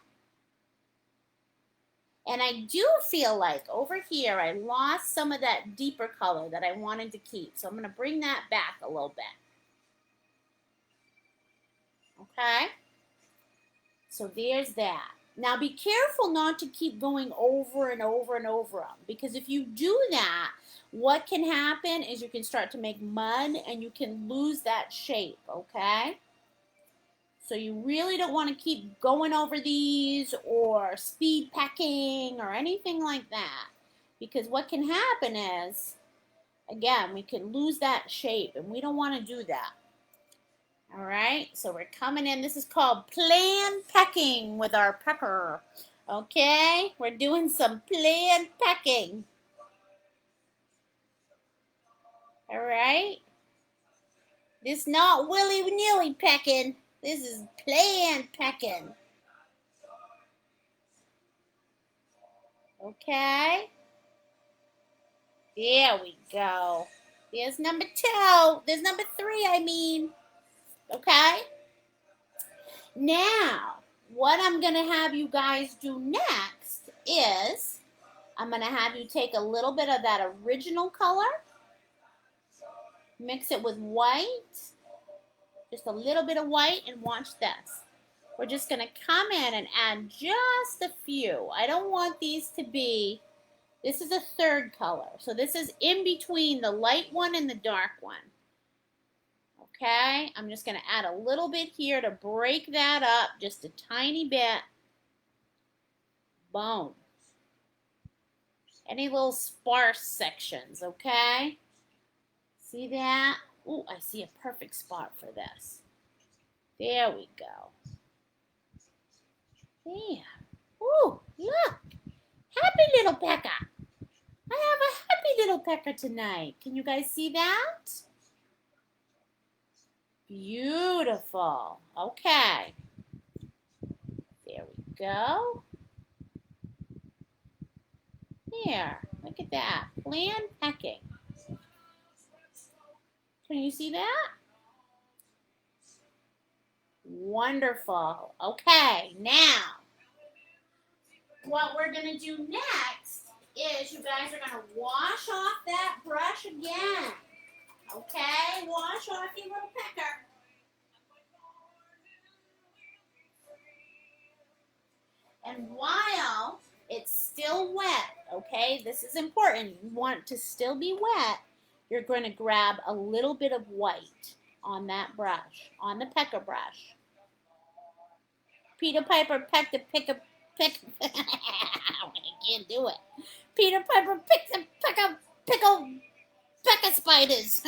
And I do feel like over here I lost some of that deeper color that I wanted to keep. So I'm going to bring that back a little bit. Okay? So there's that. Now be careful not to keep going over and over and over them. Because if you do that, what can happen is you can start to make mud and you can lose that shape, okay? So you really don't want to keep going over these or speed pecking or anything like that. Because what can happen is, again, we can lose that shape and we don't want to do that. All right, so we're coming in. This is called plan pecking with our pecker. Okay, we're doing some plan pecking. All right. This not willy-nilly pecking. This is plan pecking. Okay. There we go. There's number 2. There's number 3, I mean. Okay. Now, what I'm going to have you guys do next is I'm going to have you take a little bit of that original color, mix it with white, just a little bit of white, and watch this. We're just going to come in and add just a few. I don't want these to be, this is a third color. So this is in between the light one and the dark one. Okay, I'm just going to add a little bit here to break that up just a tiny bit. Boom. Any little sparse sections, okay? See that? Ooh, I see a perfect spot for this. There we go. There. Ooh, look. Happy little pecker. I have a happy little pecker tonight. Can you guys see that? Beautiful. Okay. There we go. There. Look at that. Plan pecking. Can you see that? Wonderful. Okay, now, what we're going to do next is you guys are going to wash off that brush again. Okay, wash off your little pecker. And while it's still wet, okay, this is important. You want it to still be wet. You're going to grab a little bit of white on that brush, on the pecker brush. Peter Piper pecked a pick. I can't do it. Peter Piper picked a pecker spiders.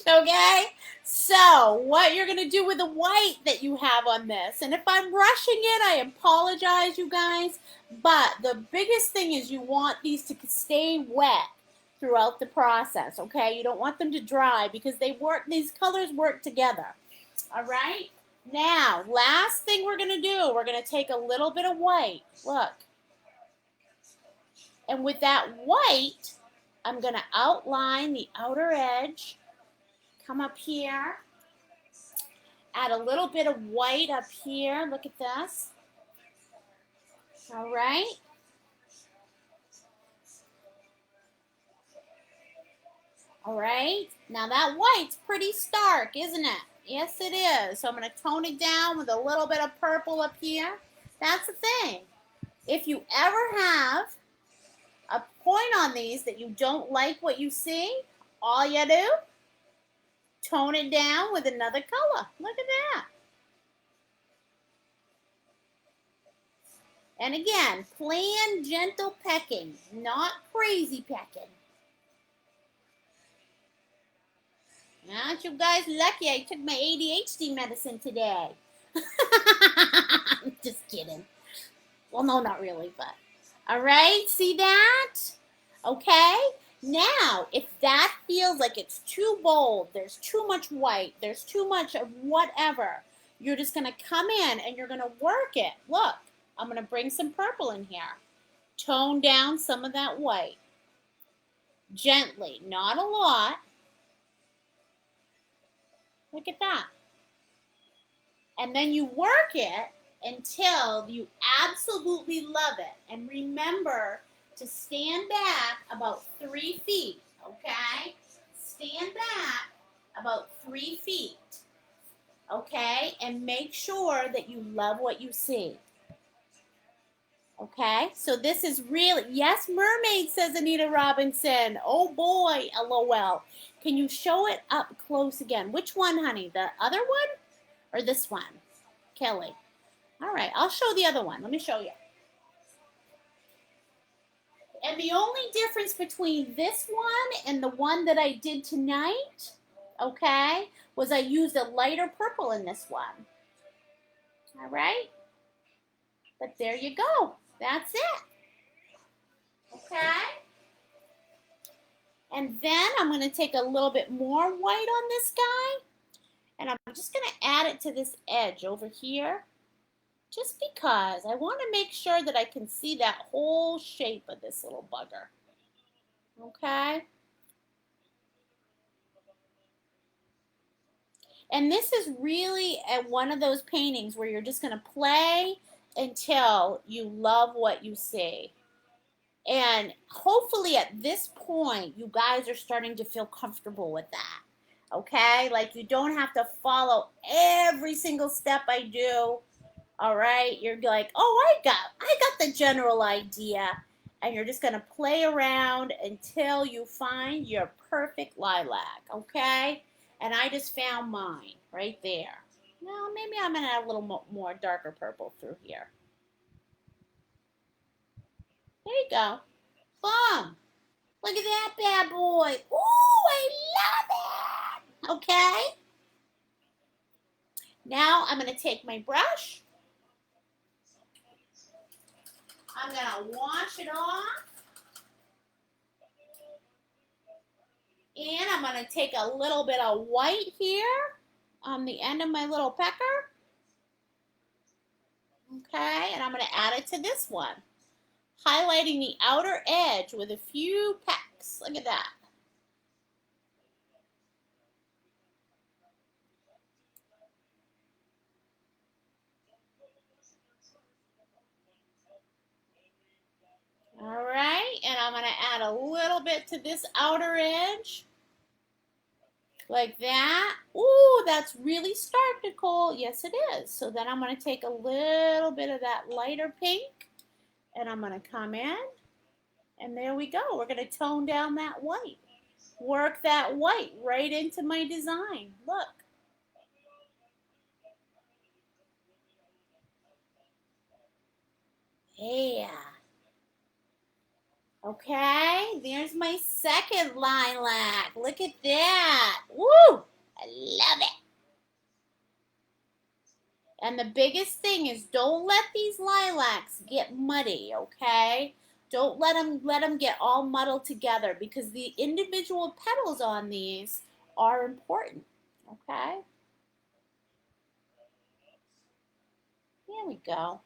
Okay? So, what you're going to do with the white that you have on this, and if I'm rushing it, I apologize, you guys, but the biggest thing is you want these to stay wet throughout the process, okay? You don't want them to dry because these colors work together. All right? Now, last thing we're going to do, we're going to take a little bit of white. Look. And with that white, I'm going to outline the outer edge. Come up here. Add a little bit of white up here. Look at this. All right. All right, now that white's pretty stark, isn't it? Yes, it is. So I'm going to tone it down with a little bit of purple up here. That's the thing. If you ever have a point on these that you don't like what you see, all you do, tone it down with another color. Look at that. And again, planned gentle pecking, not crazy pecking. Aren't you guys lucky I took my ADHD medicine today? Just kidding. Well, no, not really, but. All right, see that? Okay. Now, if that feels like it's too bold, there's too much white, there's too much of whatever, you're just going to come in and you're going to work it. Look, I'm going to bring some purple in here. Tone down some of that white. Gently, not a lot. Look at that. And then you work it until you absolutely love it. And remember to stand back about 3 feet, okay? Stand back about 3 feet, okay? And make sure that you love what you see. Okay, so this is really, yes, mermaid, says Anita Robinson. Oh boy, LOL. Can you show it up close again? Which one, honey? The other one or this one? Kelly. All right, I'll show the other one. Let me show you. And the only difference between this one and the one that I did tonight, okay, was I used a lighter purple in this one. All right? But there you go. That's it. Okay? And then I'm going to take a little bit more white on this guy. And I'm just going to add it to this edge over here. Just because I want to make sure that I can see that whole shape of this little bugger. Okay? And this is really one of those paintings where you're just going to play until you love what you see. And hopefully at this point, you guys are starting to feel comfortable with that. Okay? Like you don't have to follow every single step I do. All right? You're like, oh, I got the general idea. And you're just going to play around until you find your perfect lilac. Okay? And I just found mine right there. Now, maybe I'm going to add a little more darker purple through here. There you go. Boom. Look at that bad boy. Ooh, I love it. Okay. Now I'm going to take my brush. I'm going to wash it off. And I'm going to take a little bit of white here on the end of my little pecker. Okay. And I'm going to add it to this one. Highlighting the outer edge with a few pecks. Look at that. All right, and I'm going to add a little bit to this outer edge. Like that. Ooh, that's really stark, Nicole. Yes, it is. So then I'm going to take a little bit of that lighter pink. And I'm going to come in. And there we go. We're going to tone down that white. Work that white right into my design. Look. Yeah. Okay, there's my second lilac. Look at that. Woo! I love it. And the biggest thing is don't let these lilacs get muddy, okay? Don't let them get all muddled together because the individual petals on these are important, okay? There we go.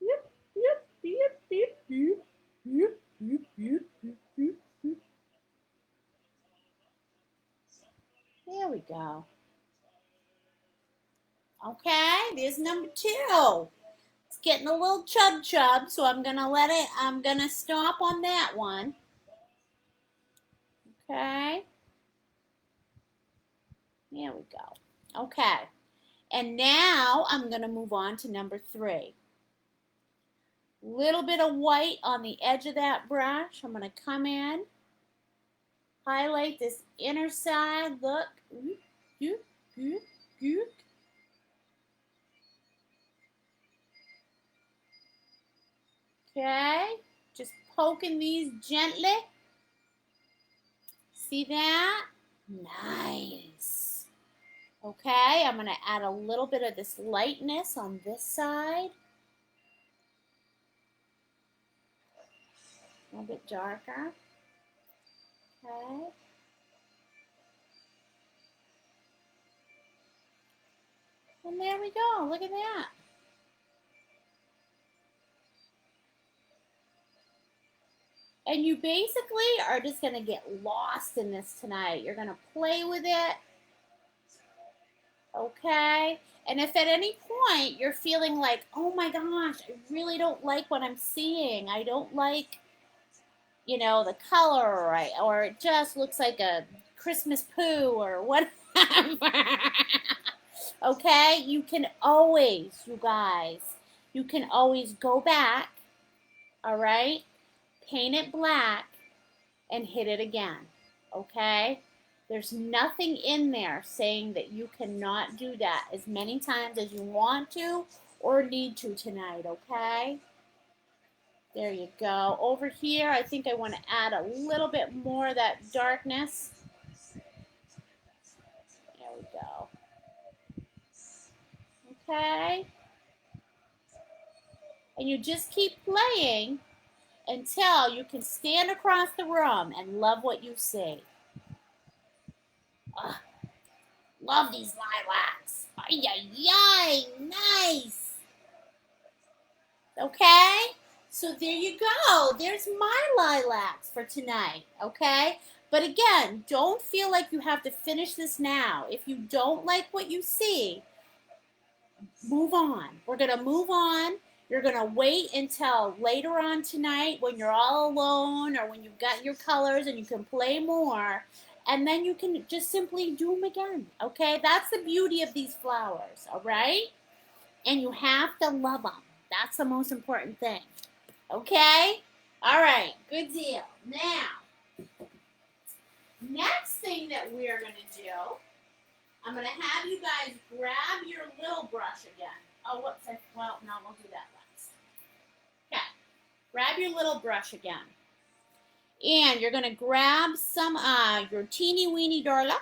Yep, yep, yep, yep, yep, yep, yep, yep, yep, yep. There we go. Okay, there's number 2. It's getting a little chub, so I'm gonna stop on that one. Okay. There we go. Okay. And now I'm going to move on to number 3. Little bit of white on the edge of that brush. I'm going to come in, highlight this inner side. Look. Okay. Just poking these gently. See that? Nice. Okay, I'm going to add a little bit of this lightness on this side. A little bit darker. Okay. And there we go. Look at that. And you basically are just going to get lost in this tonight. You're going to play with it. Okay? And if at any point you're feeling like, oh my gosh, I really don't like what I'm seeing. I don't like, you know, the color, or it just looks like a Christmas poo or whatever. Okay? You can always, you guys, you can always go back, all right? Paint it black and hit it again, okay? There's nothing in there saying that you cannot do that as many times as you want to or need to tonight, okay? There you go. Over here, I think I want to add a little bit more of that darkness. There we go. Okay? And you just keep playing until you can stand across the room and love what you see. Ugh, love these lilacs. Ay, ay, ay, nice. Okay? So there you go. There's my lilacs for tonight, okay? But again, don't feel like you have to finish this now. If you don't like what you see, move on. We're going to move on. You're going to wait until later on tonight when you're all alone or when you've got your colors and you can play more. And then you can just simply do them again, okay? That's the beauty of these flowers, all right? And you have to love them. That's the most important thing, okay? All right, good deal. Now, next thing that we are going to do, I'm going to have you guys grab your little brush again. Oh, whoops. Well, no, we'll do that last. Okay. Grab your little brush again. And you're going to grab some your teeny weeny darla.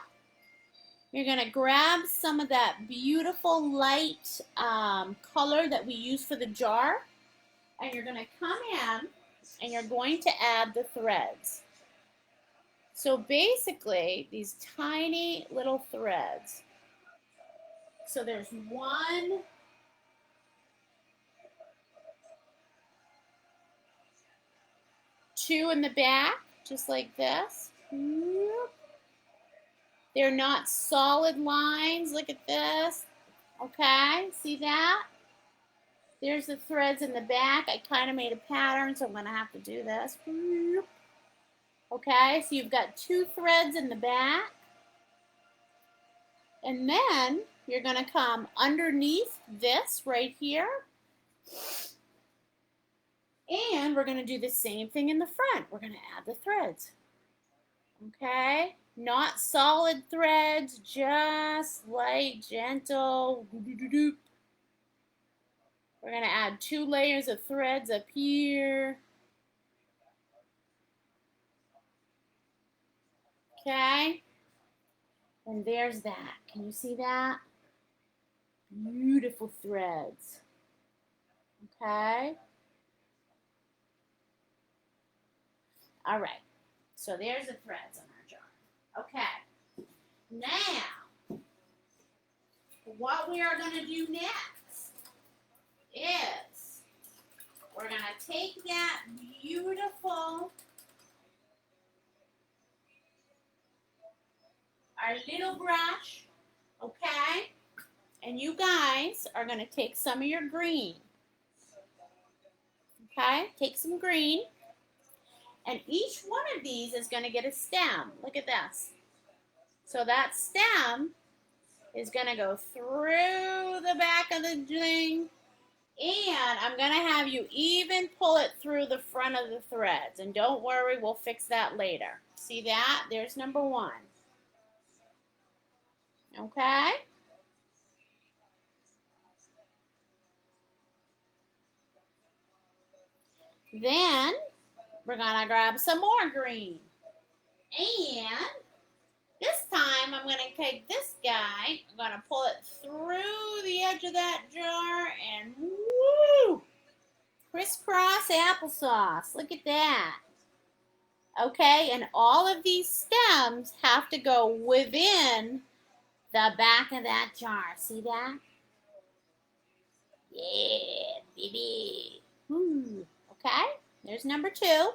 You're going to grab some of that beautiful light color that we use for the jar. And you're going to come in and you're going to add the threads. So basically, these tiny little threads. So there's 1, 2 in the back, just like this. They're not solid lines. Look at this. Okay, see that? There's the threads in the back. I kind of made a pattern, so I'm going to have to do this. Okay, so you've got 2 threads in the back. And then you're going to come underneath this right here. And we're going to do the same thing in the front. We're going to add the threads. Okay? Not solid threads, just light, gentle. We're going to add 2 layers of threads up here. Okay? And there's that. Can you see that? Beautiful threads. Okay? All right. So there's the threads on our jar. Okay. Now, what we are going to do next is we're going to take that beautiful, our little brush, okay? And you guys are going to take some of your green. Okay? Take some green. And each one of these is going to get a stem. Look at this. So that stem is going to go through the back of the thing. And I'm going to have you even pull it through the front of the threads. And don't worry, we'll fix that later. See that? There's number one. Okay? Then we're going to grab some more green. And this time I'm going to take this guy, I'm going to pull it through the edge of that jar and woo! Crisscross applesauce. Look at that. Okay, and all of these stems have to go within the back of that jar. See that? Yeah, baby. Woo. Okay, there's number two.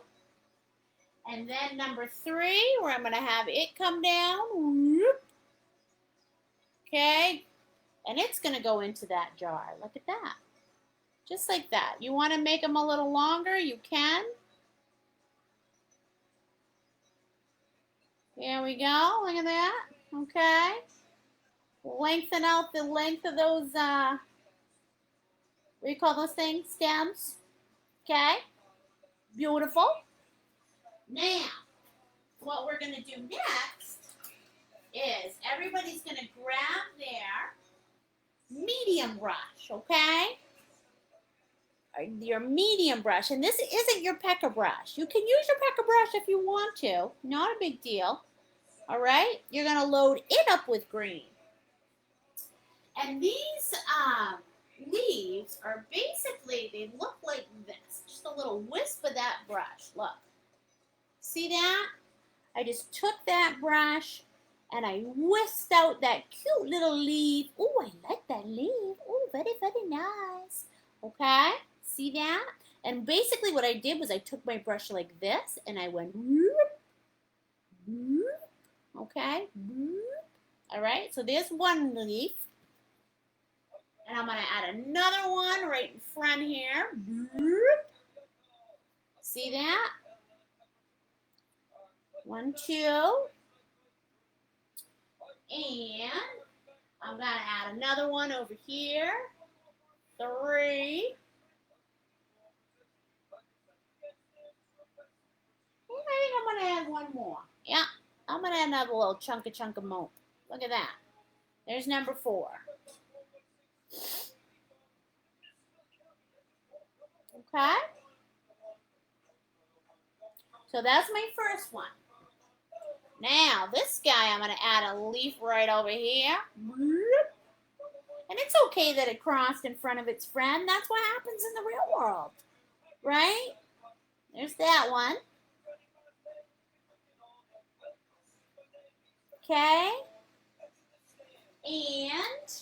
And then number three, where I'm going to have it come down. Whoop. Okay, and it's going to go into that jar. Look at that. Just like that. You want to make them a little longer, you can. There we go. Look at that. Okay. Lengthen out the length of those, what do you call those things? Stems. Okay. Beautiful. Now, what we're going to do next is everybody's going to grab their medium brush, okay? Your medium brush. And this isn't your pecker brush. You can use your pecker brush if you want to. Not a big deal. All right? You're going to load it up with green. And these leaves are basically, they look like this. Just a little wisp of that brush. Look. See that? I just took that brush and I whisked out that cute little leaf. Oh, I like that leaf. Oh, very, very nice. Okay? See that? And basically what I did was I took my brush like this and I went whoop, whoop, okay? Whoop. All right? So there's one leaf. And I'm going to add another one right in front here. Whoop. See that? 1, 2. And I'm going to add another one over here. 3. I think I'm going to add one more. Yeah, I'm going to add another little chunk of mope. Look at that. There's number 4. Okay? So that's my first one. Now, this guy, I'm going to add a leaf right over here. And it's okay that it crossed in front of its friend. That's what happens in the real world. Right? There's that one. Okay? And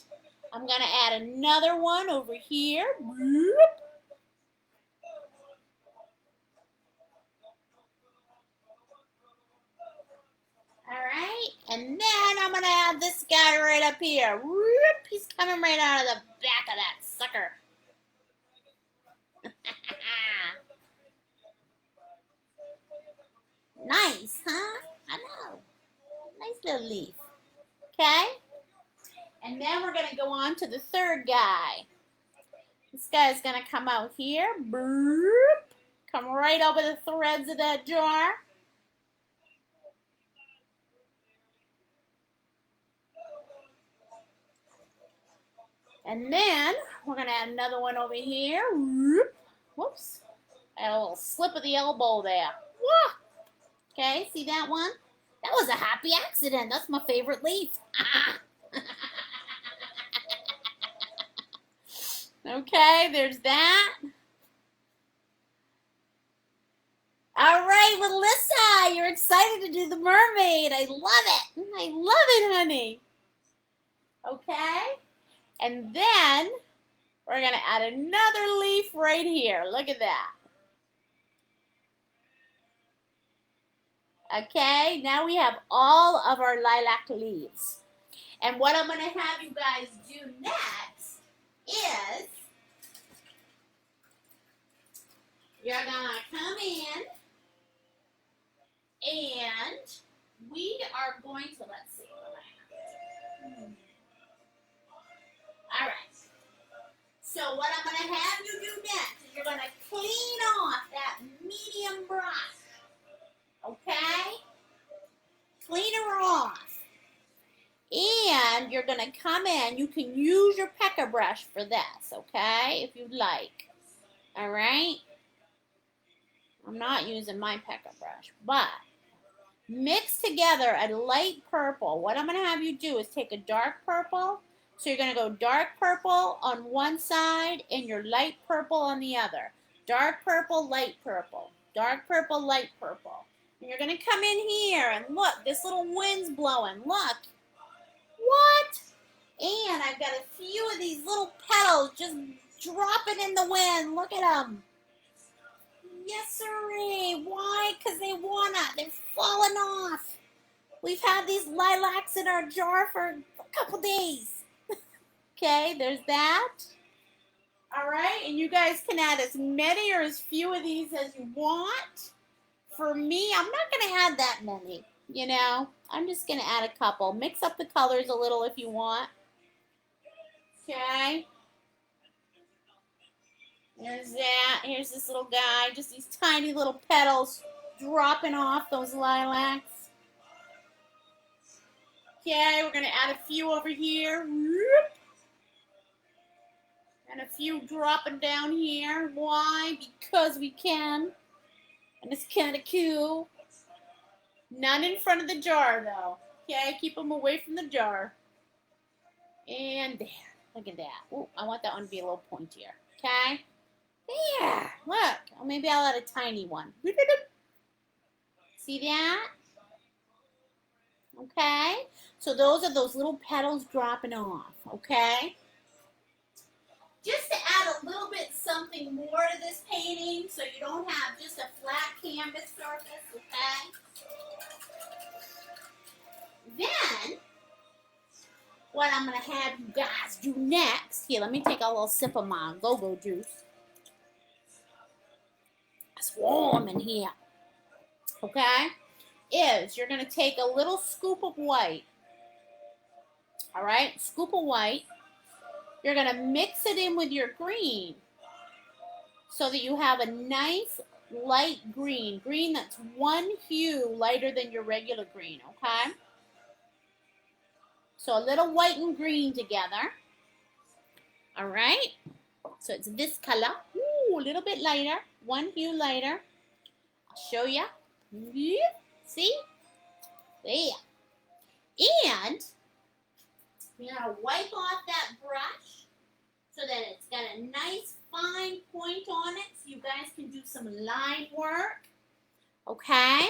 I'm going to add another one over here. All right, and then I'm going to add this guy right up here. Whoop, he's coming right out of the back of that sucker. Nice, huh? I know. Nice little leaf. Okay? And then we're going to go on to the third guy. This guy's going to come out here. Boop, come right over the threads of that jar. And then we're going to add another one over here. Whoops. I had a little slip of the elbow there. Whoa. Okay, see that one? That was a happy accident. That's my favorite leaf. Okay, there's that. All right, Melissa, you're excited to do the mermaid. I love it. I love it, honey. Okay. And then we're going to add another leaf right here. Look at that. Okay, now we have all of our lilac leaves. And what I'm going to have you guys do next is you're going to come in going to, let's see what I have. All right. So what I'm going to have you do next is you're going to clean off that medium brush. Okay? Clean her off. And you're going to come in. You can use your pecker brush for this, okay? If you'd like. All right? I'm not using my pecker brush, but mix together a light purple. What I'm going to have you do is take a dark purple. So you're going to go dark purple on one side and your light purple on the other. Dark purple, light purple. Dark purple, light purple. And you're going to come in here and look, this little wind's blowing. Look. What? And I've got a few of these little petals just dropping in the wind. Look at them. Yes, sirree. Why? Because they wanna. They're falling off. We've had these lilacs in our jar for a couple days. Okay, there's that. All right, and you guys can add as many or as few of these as you want. For me, I'm not going to add that many, you know. I'm just going to add a couple. Mix up the colors a little if you want. Okay. There's that. Here's this little guy. Just these tiny little petals dropping off those lilacs. Okay, we're going to add a few over here. And a few dropping down here. Why? Because we can. And it's kind of cool. None in front of the jar, though. Okay, keep them away from the jar. And there. Look at that. Ooh, I want that one to be a little pointier. Okay? There. Look. Oh, maybe I'll add a tiny one. See that? Okay? So those are those little petals dropping off. Okay? Just to add a little bit something more to this painting so you don't have just a flat canvas surface, okay? Then, what I'm going to have you guys do next, here, let me take a little sip of my go-go juice. It's warm in here, okay? Is you're going to take a little scoop of white, all right? Scoop of white. You're going to mix it in with your green so that you have a nice light green. Green that's one hue lighter than your regular green, okay? So a little white and green together. All right? So it's this color. Ooh, a little bit lighter. One hue lighter. I'll show you. See? There. And you're going to wipe off that brush so that it's got a nice fine point on it so you guys can do some line work. Okay?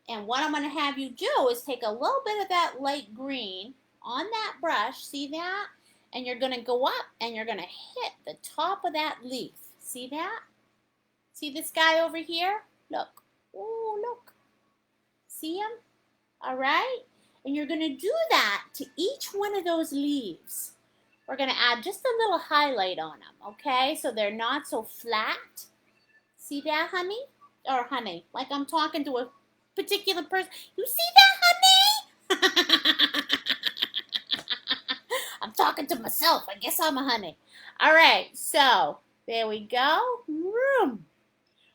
And what I'm going to have you do is take a little bit of that light green on that brush. See that? And you're going to go up and you're going to hit the top of that leaf. See that? See this guy over here? Look. Oh, look. See him? All right? And you're going to do that to each one of those leaves. We're going to add just a little highlight on them, okay? So they're not so flat. See that, honey? Or honey, like I'm talking to a particular person. You see that, honey? I'm talking to myself. I guess I'm a honey. All right, so there we go.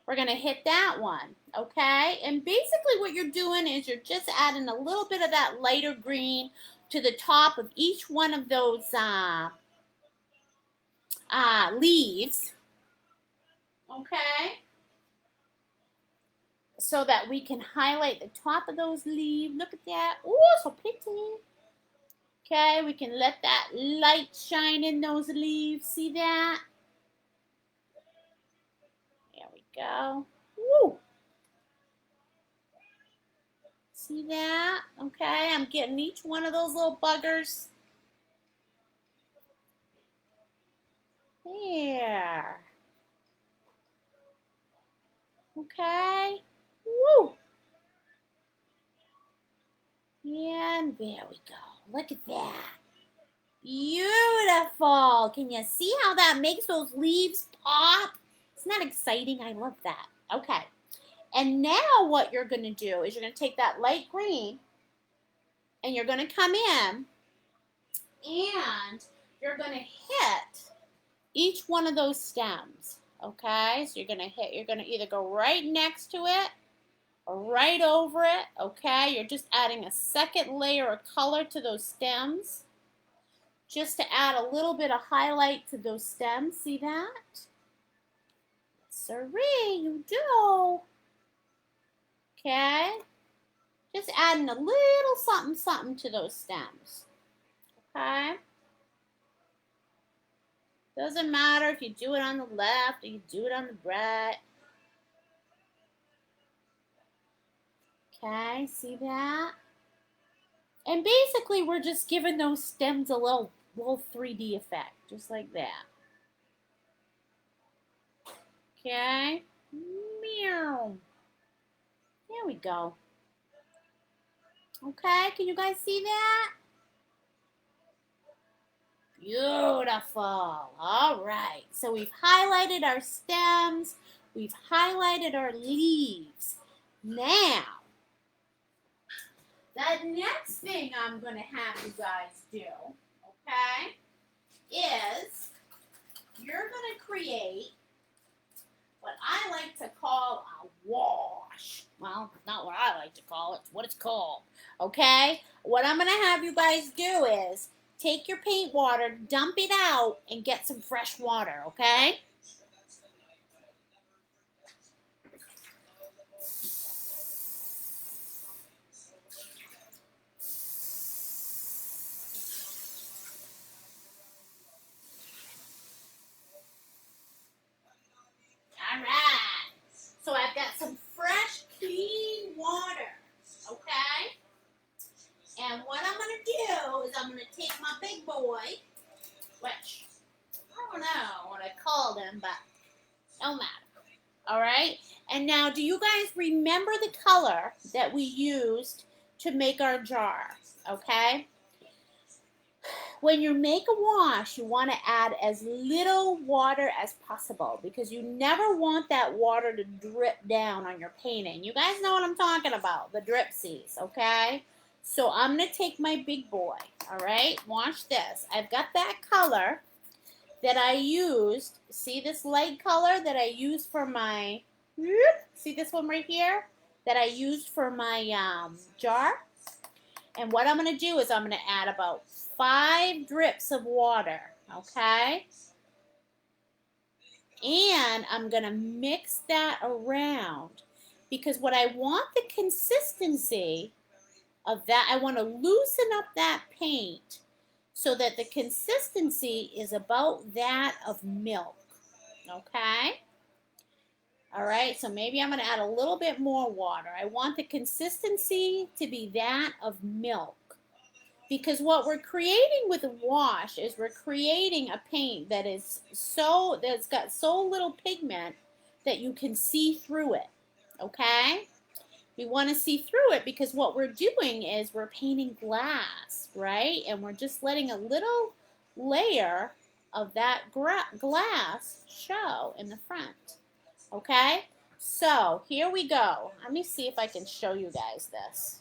We're going to hit that one, okay? And basically what you're doing is you're just adding a little bit of that lighter green to the top of each one of those leaves, okay? So that we can highlight the top of those leaves. Look at that. Oh, so pretty. Okay, we can let that light shine in those leaves. See that? There we go. Woo! See that? Okay, I'm getting each one of those little buggers. There. Okay. Woo! And there we go. Look at that. Beautiful. Can you see how that makes those leaves pop? Isn't that exciting? I love that. Okay. And now what you're going to do is you're going to take that light green and you're going to come in and you're going to hit each one of those stems, okay? So you're going to either go right next to it or right over it, okay? You're just adding a second layer of color to those stems just to add a little bit of highlight to those stems. See that? Siree, you do. Okay? Just adding a little something, something to those stems. Okay? Doesn't matter if you do it on the left or you do it on the right. Okay, see that? And basically we're just giving those stems a little 3D effect, just like that. Okay? Meow. There we go. Okay, can you guys see that? Beautiful. All right. So we've highlighted our stems. We've highlighted our leaves. Now, the next thing I'm going to have you guys do, okay, is you're going to create what I like to call a wash. Well, not what I like to call it. It's what it's called. Okay? What I'm going to have you guys do is take your paint water, dump it out, and get some fresh water, okay? All right. So I've got some fresh, clean water, okay? And what I'm going to do is I'm going to take my big boy, which I don't know what I called him, but no matter. All right? And now, do you guys remember the color that we used to make our jar? Okay? When you make a wash, you want to add as little water as possible because you never want that water to drip down on your painting. You guys know what I'm talking about, the dripsies, okay? So I'm going to take my big boy, all right? Watch this. I've got that color that I used. See this light color that I used for my, see this one right here? That I used for my jar? And what I'm going to do is I'm going to add about 5 drips of water, okay? And I'm going to mix that around because what I want the consistency of that, I want to loosen up that paint so that the consistency is about that of milk, okay? All right, so maybe I'm going to add a little bit more water. I want the consistency to be that of milk. Because what we're creating with a wash is we're creating a paint that is that's got so little pigment that you can see through it, okay? We want to see through it because what we're doing is we're painting glass, right? And we're just letting a little layer of that glass show in the front, okay? So here we go. Let me see if I can show you guys this.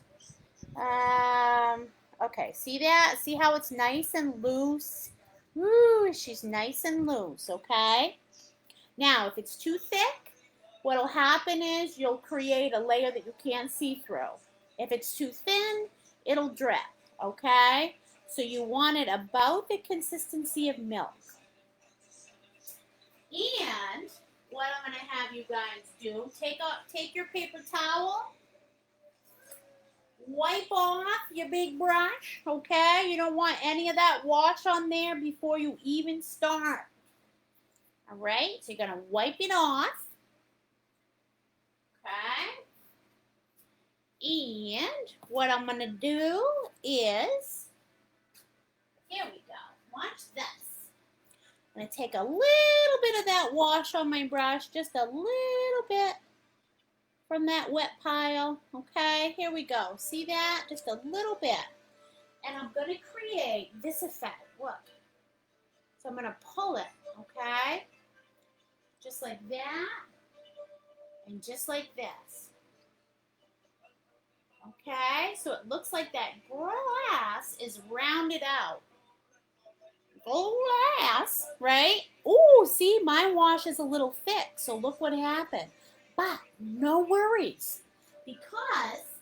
Okay, see that? See how it's nice and loose? Woo, she's nice and loose, okay? Now, if it's too thick, what'll happen is you'll create a layer that you can't see through. If it's too thin, it'll drip, okay? So you want it about the consistency of milk. And what I'm going to have you guys do, take your paper towel, wipe off your big brush, okay? You don't want any of that wash on there before you even start. All right, so you're going to wipe it off, okay? And what I'm going to do is, here we go, watch this. I'm going to take a little bit of that wash on my brush, just a little bit from that wet pile, okay? Here we go. See that? Just a little bit. And I'm going to create this effect. Look. So I'm going to pull it, okay? Just like that. And just like this. Okay, so it looks like that glass is rounded out. Glass, right? Ooh, see, my wash is a little thick, so look what happened. But no worries, because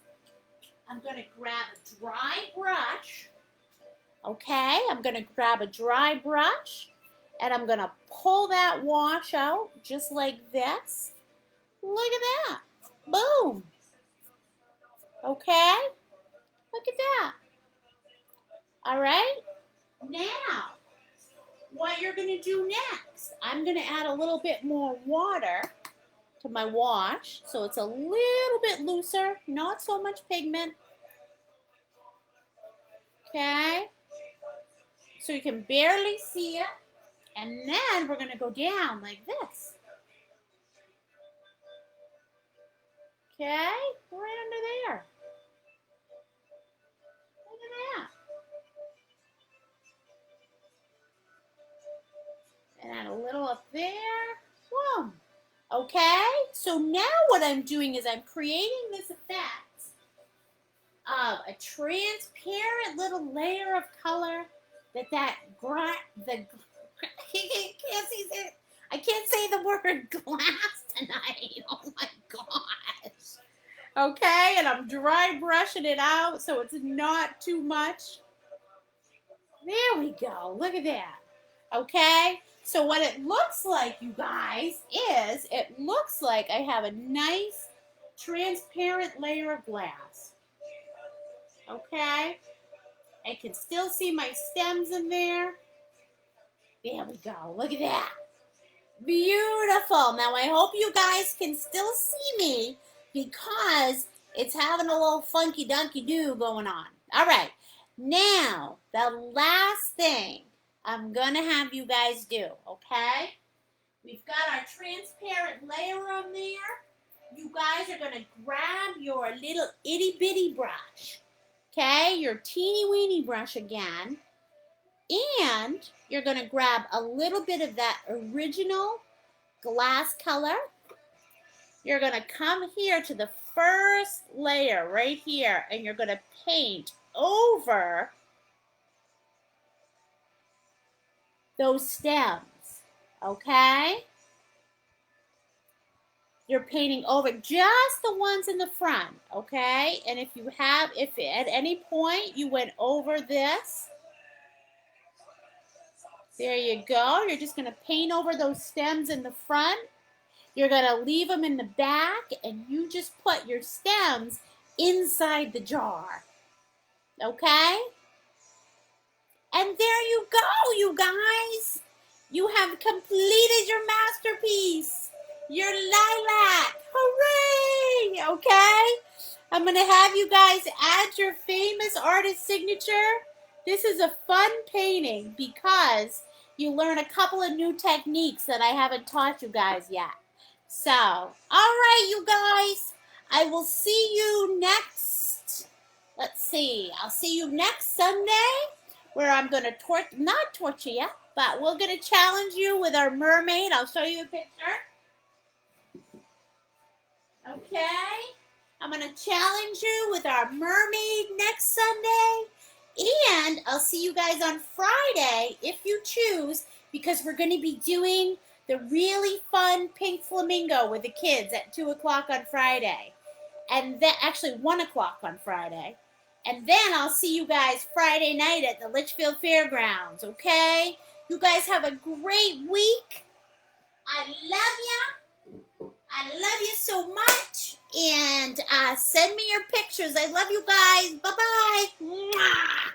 I'm going to grab a dry brush. Okay, I'm going to grab a dry brush, and I'm going to pull that wash out just like this. Look at that. Boom. Okay, look at that. All right, now what you're going to do next, I'm going to add a little bit more water to my wash so it's a little bit looser, not so much pigment. Okay, so you can barely see it, and then we're going to go down like this. Okay, right under there. Look at that. And add a little up there. Boom. Okay, so now what I'm doing is I'm creating this effect of a transparent little layer of color I can't say the word glass tonight. Oh my gosh. Okay, and I'm dry brushing it out so it's not too much. There we go. Look at that. Okay, so what it looks like, you guys, is it looks like I have a nice transparent layer of glass. Okay, I can still see my stems in there. There we go. Look at that. Beautiful. Now I hope you guys can still see me because it's having a little funky dunky do going on. All right. Now, the last thing I'm going to have you guys do, okay? We've got our transparent layer on there. You guys are going to grab your little itty bitty brush, okay? Your teeny weeny brush again. And you're going to grab a little bit of that original glass color. You're going to come here to the first layer right here, and you're going to paint over those stems, okay? You're painting over just the ones in the front, okay? And if at any point you went over this, there you go. You're just going to paint over those stems in the front. You're going to leave them in the back, and you just put your stems inside the jar. Okay? And there you go, you guys. You have completed your masterpiece. Your lilac. Hooray! Okay? I'm going to have you guys add your famous artist signature. This is a fun painting because you learn a couple of new techniques that I haven't taught you guys yet. So, all right, you guys. I will see you next, I'll see you next Sunday where I'm going to not torture you, but we're going to challenge you with our mermaid. I'll show you a picture. Okay? I'm going to challenge you with our mermaid next Sunday. And I'll see you guys on Friday, if you choose, because we're going to be doing the really fun pink flamingo with the kids at 2 o'clock on Friday. And then, actually 1 o'clock on Friday. And then I'll see you guys Friday night at the Litchfield Fairgrounds, okay? You guys have a great week. I love you. I love you so much. And send me your pictures. I love you guys. Bye-bye.